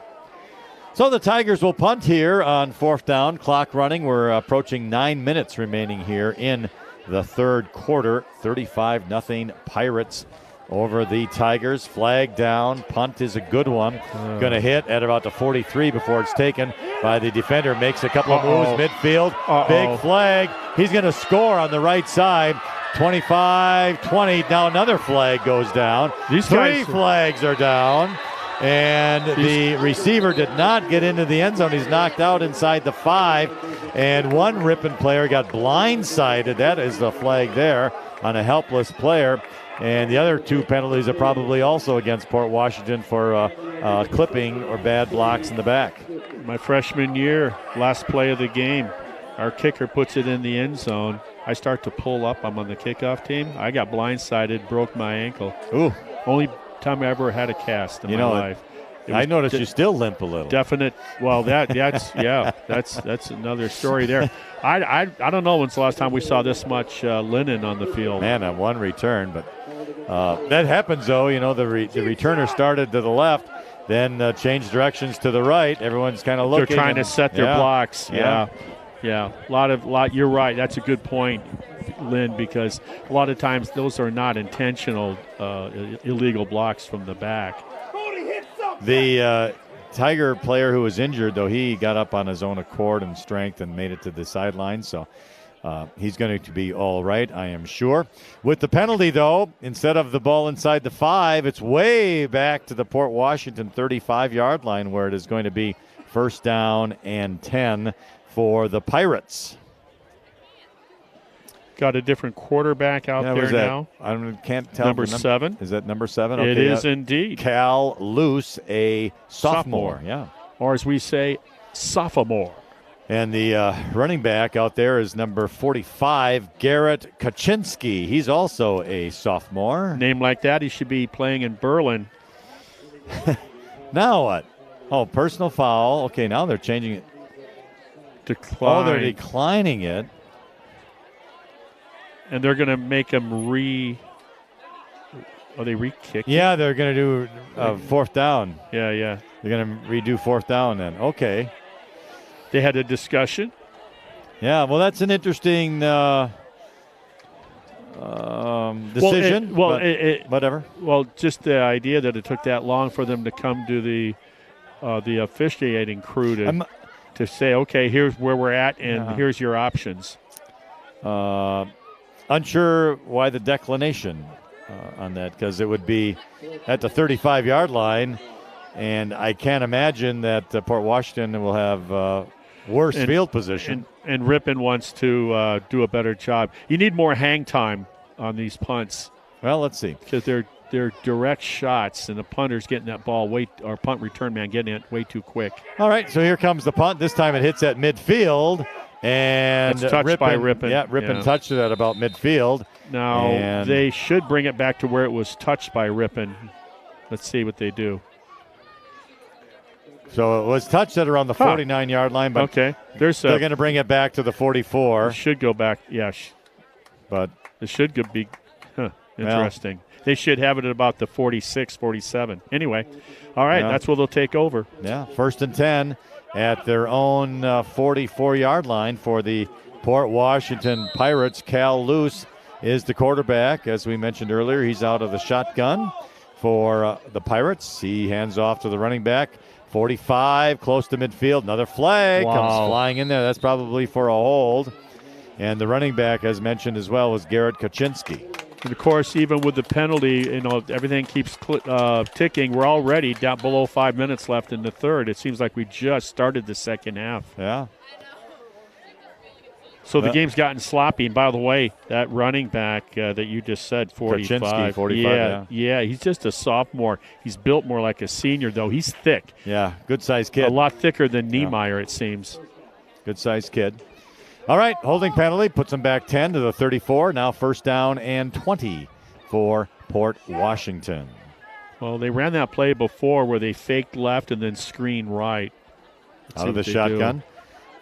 So the Tigers will punt here on 4th down. Clock running. We're approaching 9 minutes remaining here in the third quarter. 35-0 Pirates over the Tigers. Flag down. Punt is a good one. Going to hit at about the 43 before it's taken by the defender. Makes a couple of moves midfield. Big flag. He's going to score on the right side. 25-20. Now another flag goes down. Three flags are down. And the receiver did not get into the end zone. He's knocked out inside the 5. And one Rippon player got blindsided. That is the flag there on a helpless player. And the other 2 penalties are probably also against Port Washington for clipping or bad blocks in the back. My freshman year, last play of the game, our kicker puts it in the end zone. I start to pull up. I'm on the kickoff team. I got blindsided, broke my ankle. Ooh. Only time I ever had a cast in my life. I noticed you still limp a little. Definite. Well, that's another story there. I don't know when's the last time we saw this much linen on the field. Man, on one return, but that happens though. The returner started to the left, then changed directions to the right. Everyone's kind of looking. They're trying to set their blocks. Yeah. You're right. That's a good point, Lynn, because a lot of times those are not intentional illegal blocks from the back. The Tiger player who was injured, though, he got up on his own accord and strength and made it to the sideline. So he's going to be all right, I am sure. With the penalty, though, instead of the ball inside the 5, it's way back to the Port Washington 35-yard line where it is going to be 1st down and 10 for the Pirates. Got a different quarterback out there now. I can't tell. Number 7. Is that number 7? Okay, it is indeed. Cal Luce, a sophomore. Yeah. Or as we say, sophomore. And the running back out there is number 45, Garrett Kaczynski. He's also a sophomore. Name like that, he should be playing in Berlin. Now what? Oh, personal foul. Okay, now they're changing it. Decline. Oh, they're declining it. And they're going to make him Are they re-kicking? Yeah, they're going to do fourth down. Yeah. They're going to redo fourth down then. Okay. They had a discussion. Yeah, well, that's an interesting decision. Whatever. Well, just the idea that it took that long for them to come to the officiating crew to say, okay, here's where we're at, and here's your options. Unsure why the declination on that, because it would be at the 35-yard line, and I can't imagine that Port Washington will have worse field position. And Rippon wants to do a better job. You need more hang time on these punts. Well, let's see. Because they're direct shots, and the punter's getting that ball or punt return man getting it way too quick. All right, so here comes the punt. This time it hits at midfield. And it's touched by Rippon. Yeah, Rippon touched it at about midfield. Now, they should bring it back to where it was touched by Rippon. Let's see what they do. So it was touched at around the 49-yard line, but they're going to bring it back to the 44. It should go back, but it should be interesting. They should have it at about the 46, 47. Anyway, all right, that's where they'll take over. Yeah, 1st and 10 at their own 44-yard line for the Port Washington Pirates. Cal Luce is the quarterback. As we mentioned earlier, he's out of the shotgun for the Pirates. He hands off to the running back. 45, close to midfield. Another flag comes flying in there. That's probably for a hold. And the running back, as mentioned as well, was Garrett Kaczynski. And, of course, even with the penalty, everything keeps ticking. We're already down below 5 minutes left in the third. It seems like we just started the second half. Yeah. So the game's gotten sloppy. And, by the way, that running back that you just said, 45. Kaczynski, 45, yeah, he's just a sophomore. He's built more like a senior, though. He's thick. Yeah, good-sized kid. A lot thicker than Niemeyer, it seems. Good-sized kid. All right, holding penalty puts them back 10 to the 34. Now 1st down and 20 for Port Washington. Well, they ran that play before where they faked left and then screened right. Out of the shotgun.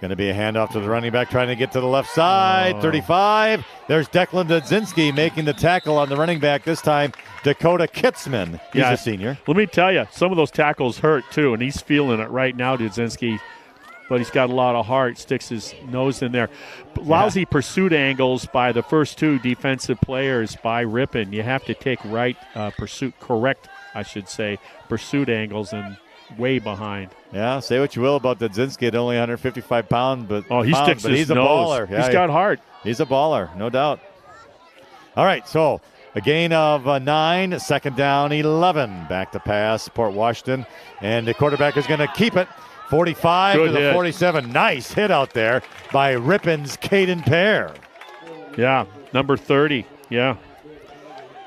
Going to be a handoff to the running back trying to get to the left side. 35. There's Declan Dudzinski making the tackle on the running back. This time, Dakota Kitzman. He's a senior. Let me tell you, some of those tackles hurt too, and he's feeling it right now, Dudzinski. But he's got a lot of heart, sticks his nose in there. Lousy pursuit angles by the first two defensive players by Rippon. You have to take correct pursuit angles, and way behind. Yeah, say what you will about Dudzinski at only 155 pounds, but he's a baller. Yeah, he's got heart. He's a baller, no doubt. All right, so a gain of 9, 2nd down, 11. Back to pass, Port Washington, and the quarterback is going to keep it. 45 Good to the hit. 47. Nice hit out there by Rippon's Caden Pear. Yeah, number 30. Yeah.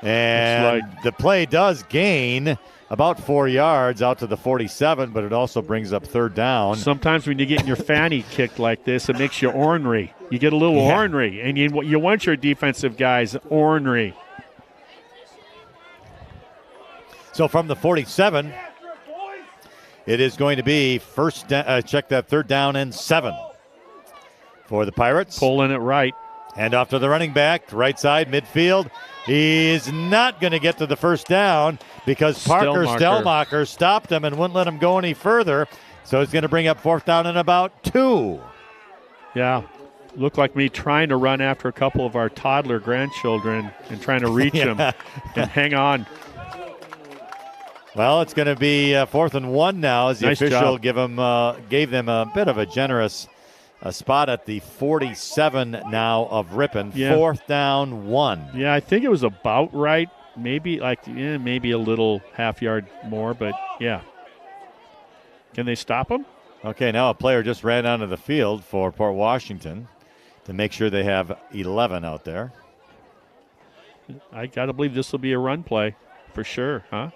And the play does gain about 4 yards out to the 47, but it also brings up 3rd down. Sometimes when you get your fanny kicked like this, it makes you ornery. You get a little ornery, and you want your defensive guys ornery. So from the 47, it is going to be check that 3rd down and 7 for the Pirates. Pulling it right. Hand off to the running back, right side, midfield. He's not going to get to the 1st down because Parker Stelmacher stopped him and wouldn't let him go any further. So it's going to bring up 4th down and about 2. Yeah. Looked like me trying to run after a couple of our toddler grandchildren and trying to reach them and hang on. Well, it's going to be 4th and 1 now as the official gave them a bit of a generous spot at the 47 now of Rippon. Yeah. 4th down, 1. Yeah, I think it was about right. Maybe maybe a little half yard more, but yeah. Can they stop them? Okay, now a player just ran onto the field for Port Washington to make sure they have 11 out there. I got to believe this will be a run play for sure, huh?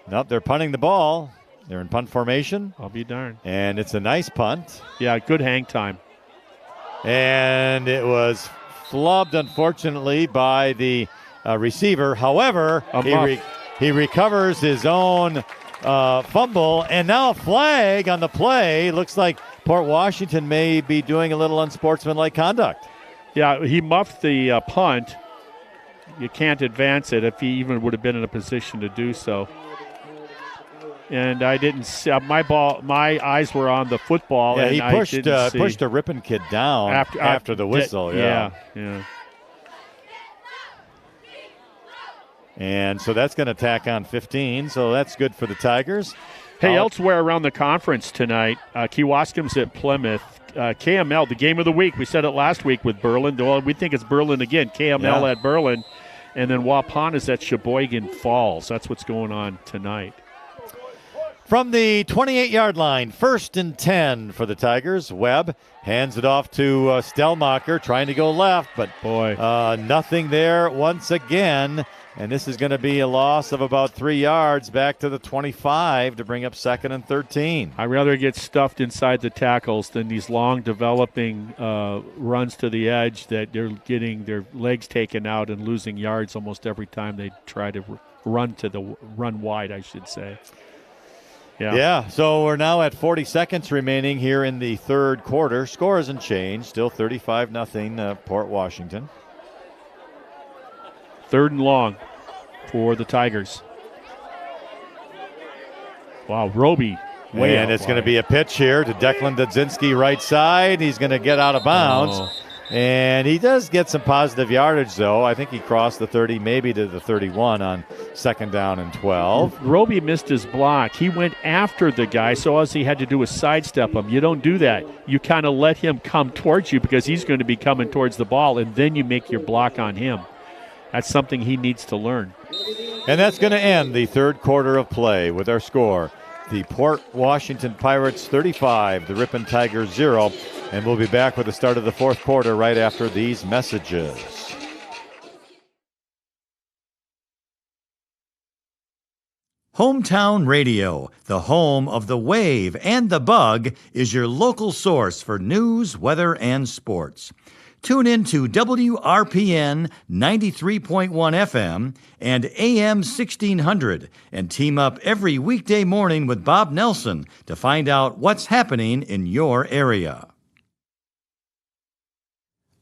Nope, they're punting the ball. They're in punt formation. I'll be darned. And it's a nice punt. Yeah, good hang time. And it was flubbed, unfortunately, by the receiver. However, he recovers his own fumble, and now a flag on the play. Looks like Port Washington may be doing a little unsportsmanlike conduct. Yeah, he muffed the punt. You can't advance it if he even would have been in a position to do so. And I didn't see my eyes were on the football. Yeah, and he pushed a Rippon kid down after the whistle. Yeah. And so that's going to tack on 15, so that's good for the Tigers. Hey, elsewhere around the conference tonight, Kewaskum's at Plymouth. KML, the game of the week. We said it last week with Berlin. Well, we think it's Berlin again. KML at Berlin. And then Waupun is at Sheboygan Falls. That's what's going on tonight. From the 28-yard line, 1st and 10 for the Tigers. Webb hands it off to Stellmacher, trying to go left, but nothing there once again. And this is going to be a loss of about 3 yards back to the 25 to bring up 2nd and 13. I'd rather get stuffed inside the tackles than these long developing runs to the edge that they're getting their legs taken out and losing yards almost every time they try to run wide, I should say. Yeah, so we're now at 40 seconds remaining here in the third quarter. Score hasn't changed, still 35-0 Port Washington. 3rd and long for the Tigers. Wow, Roby. And it's going to be a pitch here to Declan Dudzinski, right side. He's going to get out of bounds. And he does get some positive yardage, though. I think he crossed the 30, maybe to the 31 on 2nd down and 12. Roby missed his block. He went after the guy, so all he had to do was sidestep him. You don't do that. You kind of let him come towards you because he's going to be coming towards the ball, and then you make your block on him. That's something he needs to learn. And that's going to end the third quarter of play with our score. The Port Washington Pirates 35, the Rippon Tigers 0. And we'll be back with the start of the fourth quarter right after these messages. Hometown Radio, the home of the Wave and the Bug, is your local source for news, weather, and sports. Tune in to WRPN 93.1 FM and AM 1600 and team up every weekday morning with Bob Nelson to find out what's happening in your area.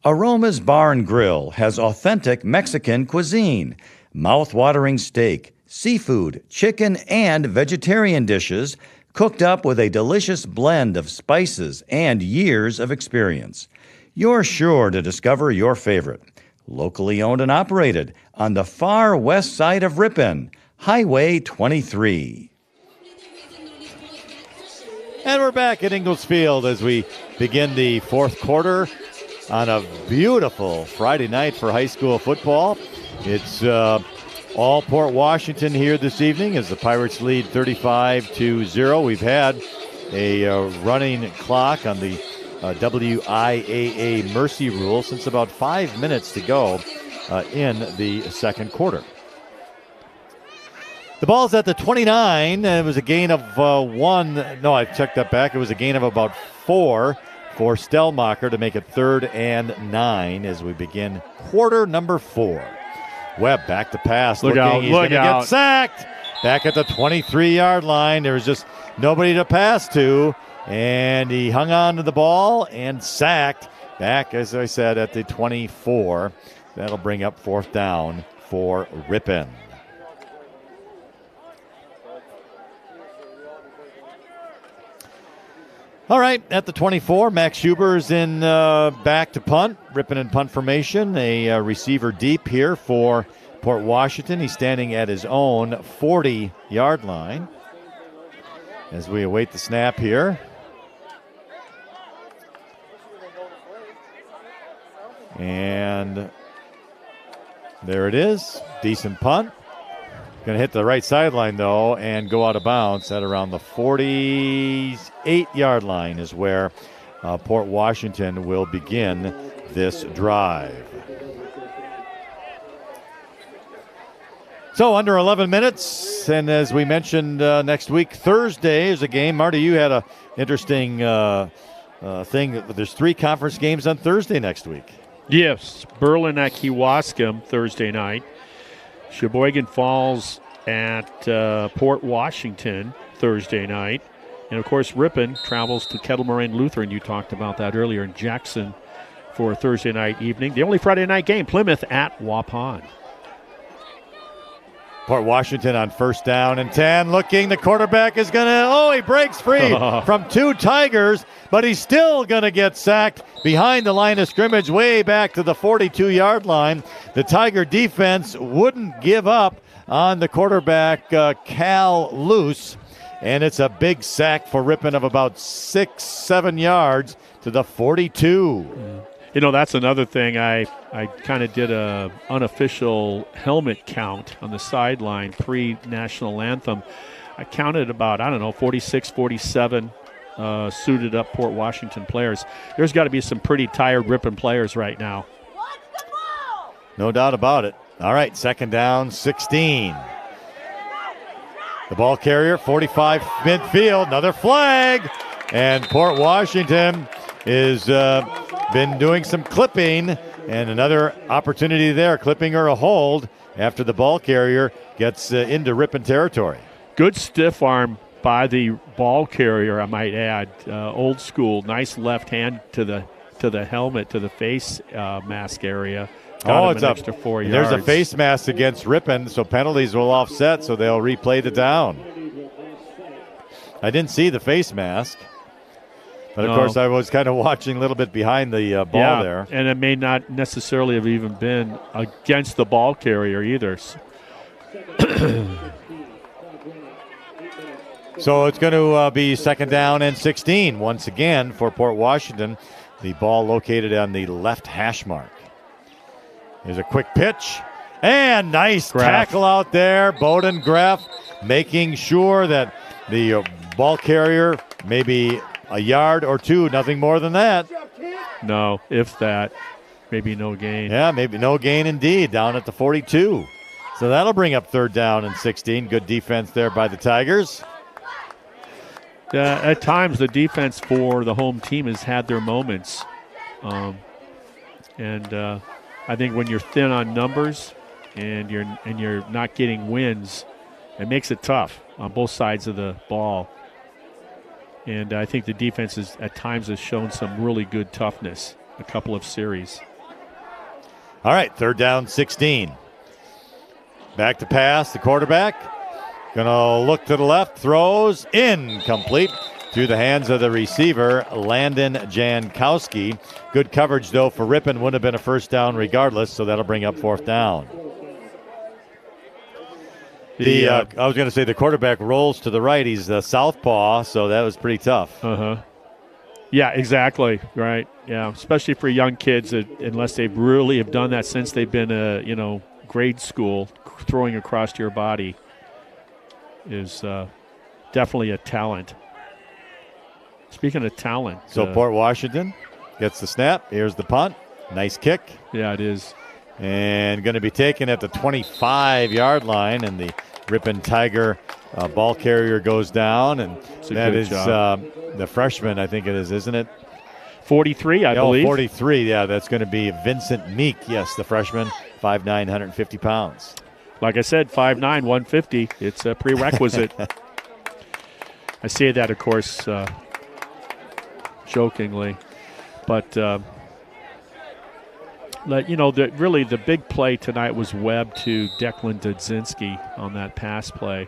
Aroma's Bar and Grill has authentic Mexican cuisine, mouth-watering steak, seafood, chicken, and vegetarian dishes cooked up with a delicious blend of spices and years of experience. You're sure to discover your favorite. Locally owned and operated on the far west side of Rippon, Highway 23. And we're back at Ingalls Field as we begin the fourth quarter on a beautiful Friday night for high school football. It's all Port Washington here this evening as the Pirates lead 35-0. We've had a running clock on the WIAA mercy rule since about 5 minutes to go in the second quarter. The ball's at the 29, and it was a gain of 1. No, I checked that back. It was a gain of about 4 for Stellmacher to make it 3rd and 9 as we begin quarter number 4. Webb back to pass. Look out, He's look going to out. get sacked. Back at the 23-yard line. There was just nobody to pass to, and he hung on to the ball and sacked back, as I said, at the 24. That'll bring up 4th down for Rippon. All right, at the 24, Max Huber's in back to punt. Rippon in punt formation. A receiver deep here for Port Washington. He's standing at his own 40-yard line as we await the snap here. And there it is. Decent punt. Going to hit the right sideline, though, and go out of bounds at around the 48-yard line is where Port Washington will begin this drive. So under 11 minutes, and as we mentioned, next week, Thursday is a game. Marty, you had an interesting thing. There's 3 conference games on Thursday next week. Yes, Berlin at Kewaskum Thursday night. Sheboygan Falls at Port Washington Thursday night. And, of course, Rippon travels to Kettle Moraine Lutheran. You talked about that earlier in Jackson for Thursday night evening. The only Friday night game, Plymouth at Waupun. Port Washington on first down and 10. Looking, the quarterback is going to, he breaks free from 2 Tigers, but he's still going to get sacked behind the line of scrimmage way back to the 42-yard line. The Tiger defense wouldn't give up on the quarterback, Cal Luce, and it's a big sack for Rippon of about 6-7 yards to the 42. You know, that's another thing. I kind of did a unofficial helmet count on the sideline pre-national anthem. I counted about, 46, 47 suited up Port Washington players. There's got to be some pretty tired Rippon players right now. No doubt about it. All right, second down, 16. The ball carrier, 45 midfield, another flag. And Port Washington is been doing some clipping, and another opportunity there, clipping or a hold after the ball carrier gets into Rippon territory. Good stiff arm by the ball carrier, I might add. Old school, nice left hand to the helmet, to the face mask area. Got him an extra 4 yards. There's a face mask against Rippon, so penalties will offset, so they'll replay the down. I didn't see the face mask. But, of course, I was kind of watching a little bit behind the ball there. And it may not necessarily have even been against the ball carrier either. So it's going to be second down and 16 once again for Port Washington. The ball located on the left hash mark. Here's a quick pitch. And nice tackle out there. Bowden Graff making sure that the ball carrier maybe a yard or 2, nothing more than that. No, if that. Maybe no gain. Yeah, maybe no gain indeed, down at the 42. So that'll bring up third down and 16. Good defense there by the Tigers. At times, the defense for the home team has had their moments. And I think when you're thin on numbers and you're not getting wins, it makes it tough on both sides of the ball. And I think the defense at times has shown some really good toughness, a couple of series. All right, third down, 16. Back to pass, the quarterback. Going to look to the left, throws, incomplete through the hands of the receiver, Landon Jankowski. Good coverage, though, for Rippon. Would have been a first down regardless, so that'll bring up fourth down. I was going to say the quarterback rolls to the right. He's the southpaw, so that was pretty tough. Yeah, exactly. Right. Yeah, especially for young kids, unless they really have done that since they've been, grade school, throwing across your body is definitely a talent. Speaking of talent. So Port Washington gets the snap. Here's the punt. Nice kick. Yeah, it is. And going to be taken at the 25-yard line, and the Rippon Tiger ball carrier goes down, and that is the freshman, I think it is, isn't it? 43, I believe. 43, yeah, that's going to be Vincent Meek, yes, the freshman, 5'9", 150 pounds. Like I said, 5'9", 150, it's a prerequisite. I say that, of course, jokingly, but really the big play tonight was Webb to Declan Dudzinski on that pass play.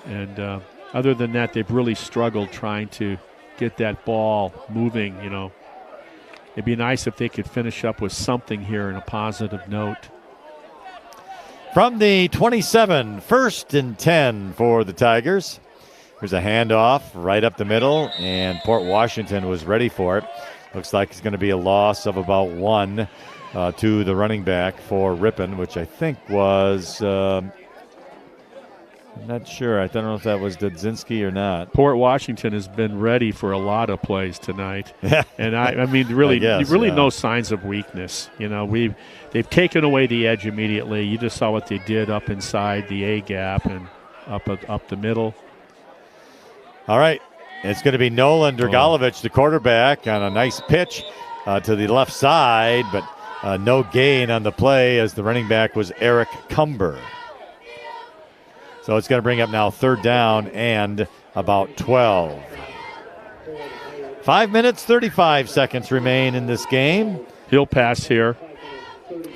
And other than that, they've really struggled trying to get that ball moving, It'd be nice if they could finish up with something here in a positive note. From the 27, first and 10 for the Tigers. There's a handoff right up the middle, and Port Washington was ready for it. Looks like it's going to be a loss of about 1 to the running back for Rippon, which I think was I'm not sure. I don't know if that was Dudzinski or not. Port Washington has been ready for a lot of plays tonight. And I mean, really, no signs of weakness. You know, they've taken away the edge immediately. You just saw what they did up inside the A gap and up the middle. All right. It's going to be Nolan Dragalovic, the quarterback, on a nice pitch to the left side, but no gain on the play as the running back was Eric Cumber. So it's going to bring up now 3rd down and about 12. 5 minutes, 35 seconds remain in this game. He'll pass here.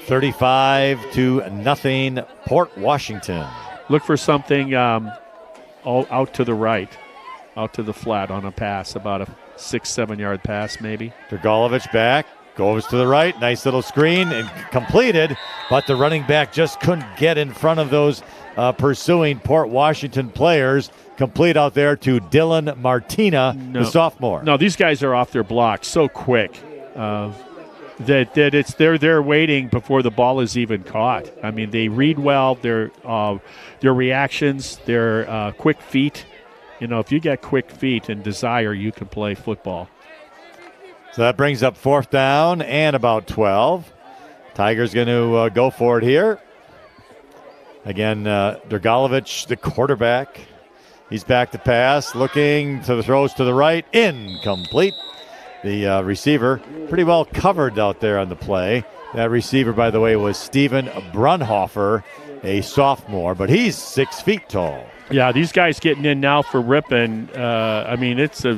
35-0, Port Washington. Look for something out to the right, out to the flat on a pass, about a 6-7 yard pass maybe. Dragalovic back, goes to the right, nice little screen and completed, but the running back just couldn't get in front of those pursuing Port Washington players. Complete out there to Dylan Martina, the sophomore. No, these guys are off their blocks so quick that they're there waiting before the ball is even caught. I mean, they read well. Their reactions, their quick feet. You know, if you get quick feet and desire, you can play football. So that brings up 4th down and about 12. Tigers going to go for it here. Again, Dragalovic, the quarterback. He's back to pass, looking to the throws to the right. Incomplete. The receiver pretty well covered out there on the play. That receiver, by the way, was Steven Brunhofer, a sophomore, but he's 6 feet tall. Yeah, these guys getting in now for Rippon. I mean, it's a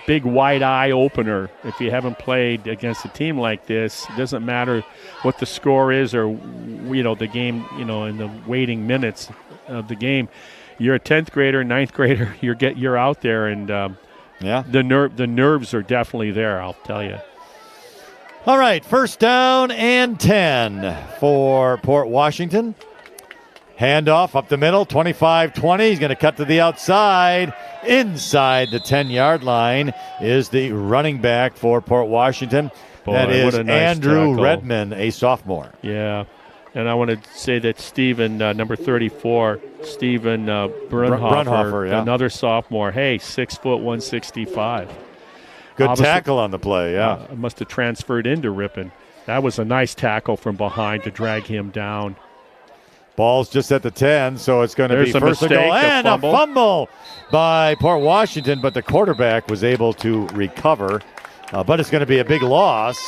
big wide eye opener. If you haven't played against a team like this, it doesn't matter what the score is or the game. In the waiting minutes of the game, you're a 10th grader, 9th grader. You're out there, and the nerves are definitely there. I'll tell you. All right, 1st down and 10 for Port Washington. Handoff up the middle, 25-20. He's going to cut to the outside. Inside the 10-yard line is the running back for Port Washington. Boy, that is what a nice Andrew tackle. Redman, a sophomore. Yeah, and I want to say that Steven, number 34, Steven Brunhofer, another sophomore. Hey, 6 foot 165. Good tackle on the play, yeah. Must have transferred into Rippon. That was a nice tackle from behind to drag him down. Ball's just at the 10, so it's going to be first and goal. And a fumble by Port Washington, but the quarterback was able to recover. But it's going to be a big loss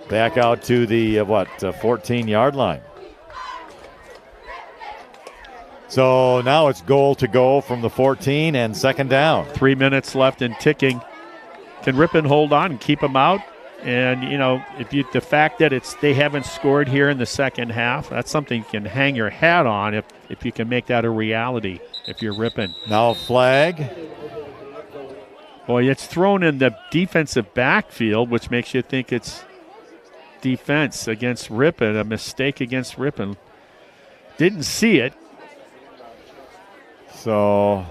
back out to the, 14-yard line. So now it's goal to go from the 14 and 2nd down. 3 minutes left and ticking. Can Rippon hold on and keep them out? And, the fact that they haven't scored here in the second half, that's something you can hang your hat on if you can make that a reality, if you're Rippon. Now a flag. Boy, it's thrown in the defensive backfield, which makes you think it's defense against Rippon, a mistake against Rippon. Didn't see it. So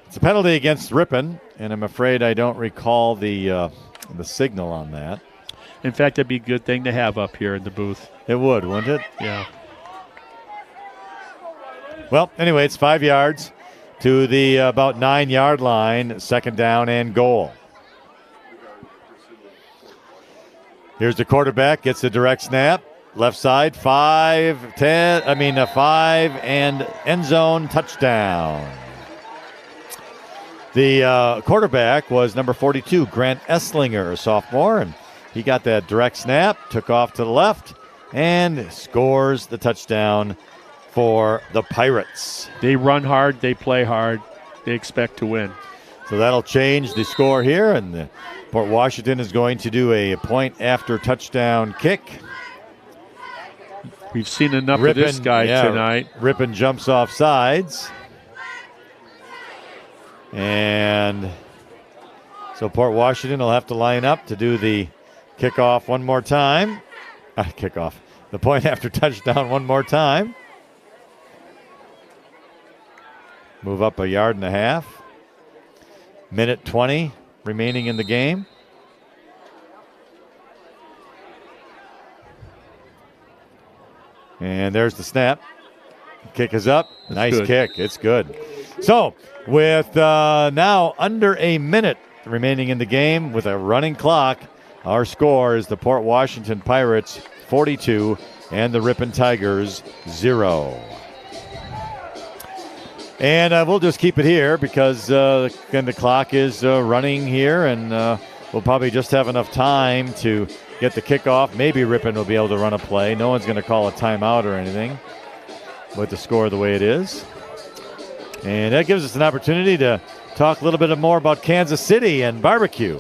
it's a penalty against Rippon. And I'm afraid I don't recall the signal on that. In fact, that'd be a good thing to have up here in the booth. It would, wouldn't it? Yeah. Well, anyway, it's 5 yards to the about 9-yard line, 2nd down and goal. Here's the quarterback, gets a direct snap. Left side, 5 and end zone touchdown. The quarterback was number 42, Grant Esslinger, a sophomore, and he got that direct snap, took off to the left, and scores the touchdown for the Pirates. They run hard, they play hard, they expect to win. So that'll change the score here, and Port Washington is going to do a point after touchdown kick. We've seen enough of this guy tonight. Rippon jumps off sides. And so Port Washington will have to line up to do the kickoff one more time. The point after touchdown one more time. Move up 1.5 yards. Minute 20 remaining in the game. And there's the snap. Kick is up. Nice good. kick. It's good. So, with now under a minute remaining in the game with a running clock, our score is the Port Washington Pirates 42 and the Rippon Tigers 0. And we'll just keep it here because the clock is running here, and we'll probably just have enough time to get the kickoff. Maybe Rippon will be able to run a play. No one's going to call a timeout or anything with the score the way it is. And that gives us an opportunity to talk a little bit more about Kansas City and barbecue.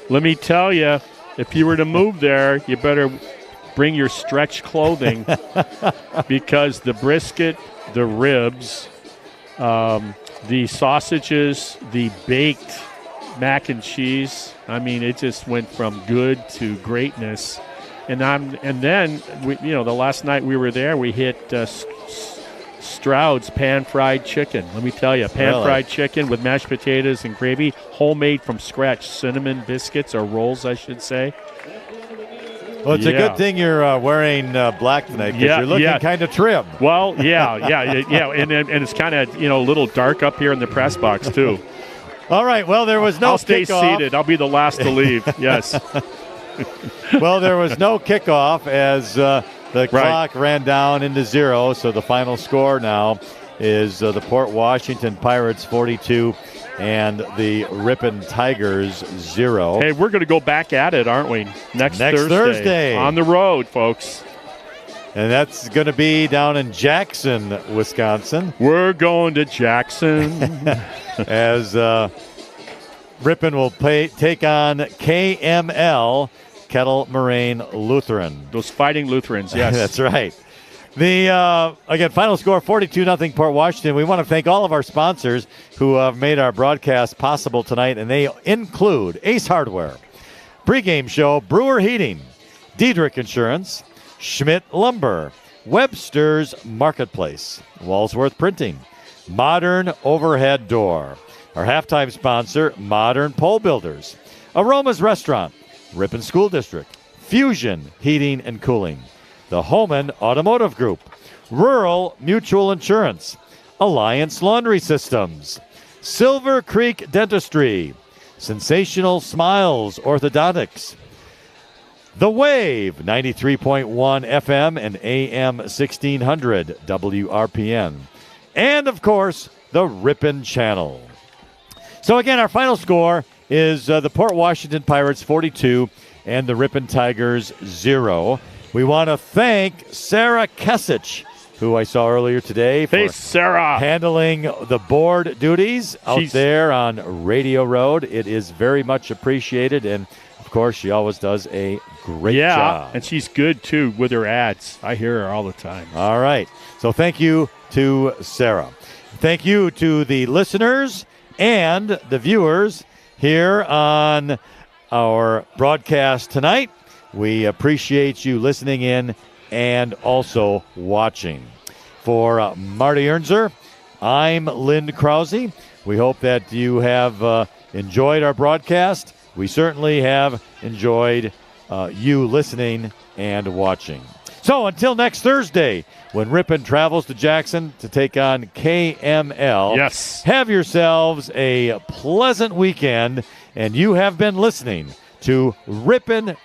Let me tell you, if you were to move there, you better bring your stretch clothing because the brisket, the ribs, the sausages, the baked mac and cheese, I mean, it just went from good to greatness. And then the last night we were there, we hit Stroud's pan-fried chicken. Let me tell you, pan-fried chicken with mashed potatoes and gravy, homemade from scratch, cinnamon biscuits, or rolls, I should say. Well, it's a good thing you're wearing black tonight because you're looking kind of trim. Well, yeah, and it's kind of a little dark up here in the press box too. All right, well, there was no I'll stay kickoff. seated. I'll be the last to leave. Yes. Well, there was no kickoff as the clock ran down into 0, so the final score now is the Port Washington Pirates 42 and the Rippon Tigers 0. Hey, we're going to go back at it, aren't we? Next Thursday. On the road, folks. And that's going to be down in Jackson, Wisconsin. We're going to Jackson. As Rippon will take on KML, Kettle Moraine Lutheran. Those fighting Lutherans, yes. That's right. The again, final score 42-0 Port Washington. We want to thank all of our sponsors who have made our broadcast possible tonight, and they include Ace Hardware, Pregame Show, Brewer Heating, Diedrich Insurance, Schmidt Lumber, Webster's Marketplace, Walsworth Printing, Modern Overhead Door, our halftime sponsor, Modern Pole Builders, Aroma's Restaurant, Rippon School District, Fusion Heating and Cooling, the Homan Automotive Group, Rural Mutual Insurance, Alliance Laundry Systems, Silver Creek Dentistry, Sensational Smiles Orthodontics, The Wave 93.1 FM and AM 1600 WRPN, and of course, the Rippon Channel. So again, our final score is the Port Washington Pirates 42 and the Rippon Tigers 0. We want to thank Sarah Kesich, who I saw earlier today, for handling the board duties out there on Radio Road. It is very much appreciated, and of course, she always does a great job. And she's good, too, with her ads. I hear her all the time. All right. So thank you to Sarah. Thank you to the listeners and the viewers here on our broadcast tonight. We appreciate you listening in and also watching. For Marty Ernser, I'm Lynn Krause. We hope that you have enjoyed our broadcast. We certainly have enjoyed you listening and watching. So until next Thursday, when Rippon travels to Jackson to take on KML, have yourselves a pleasant weekend, and you have been listening to Rippon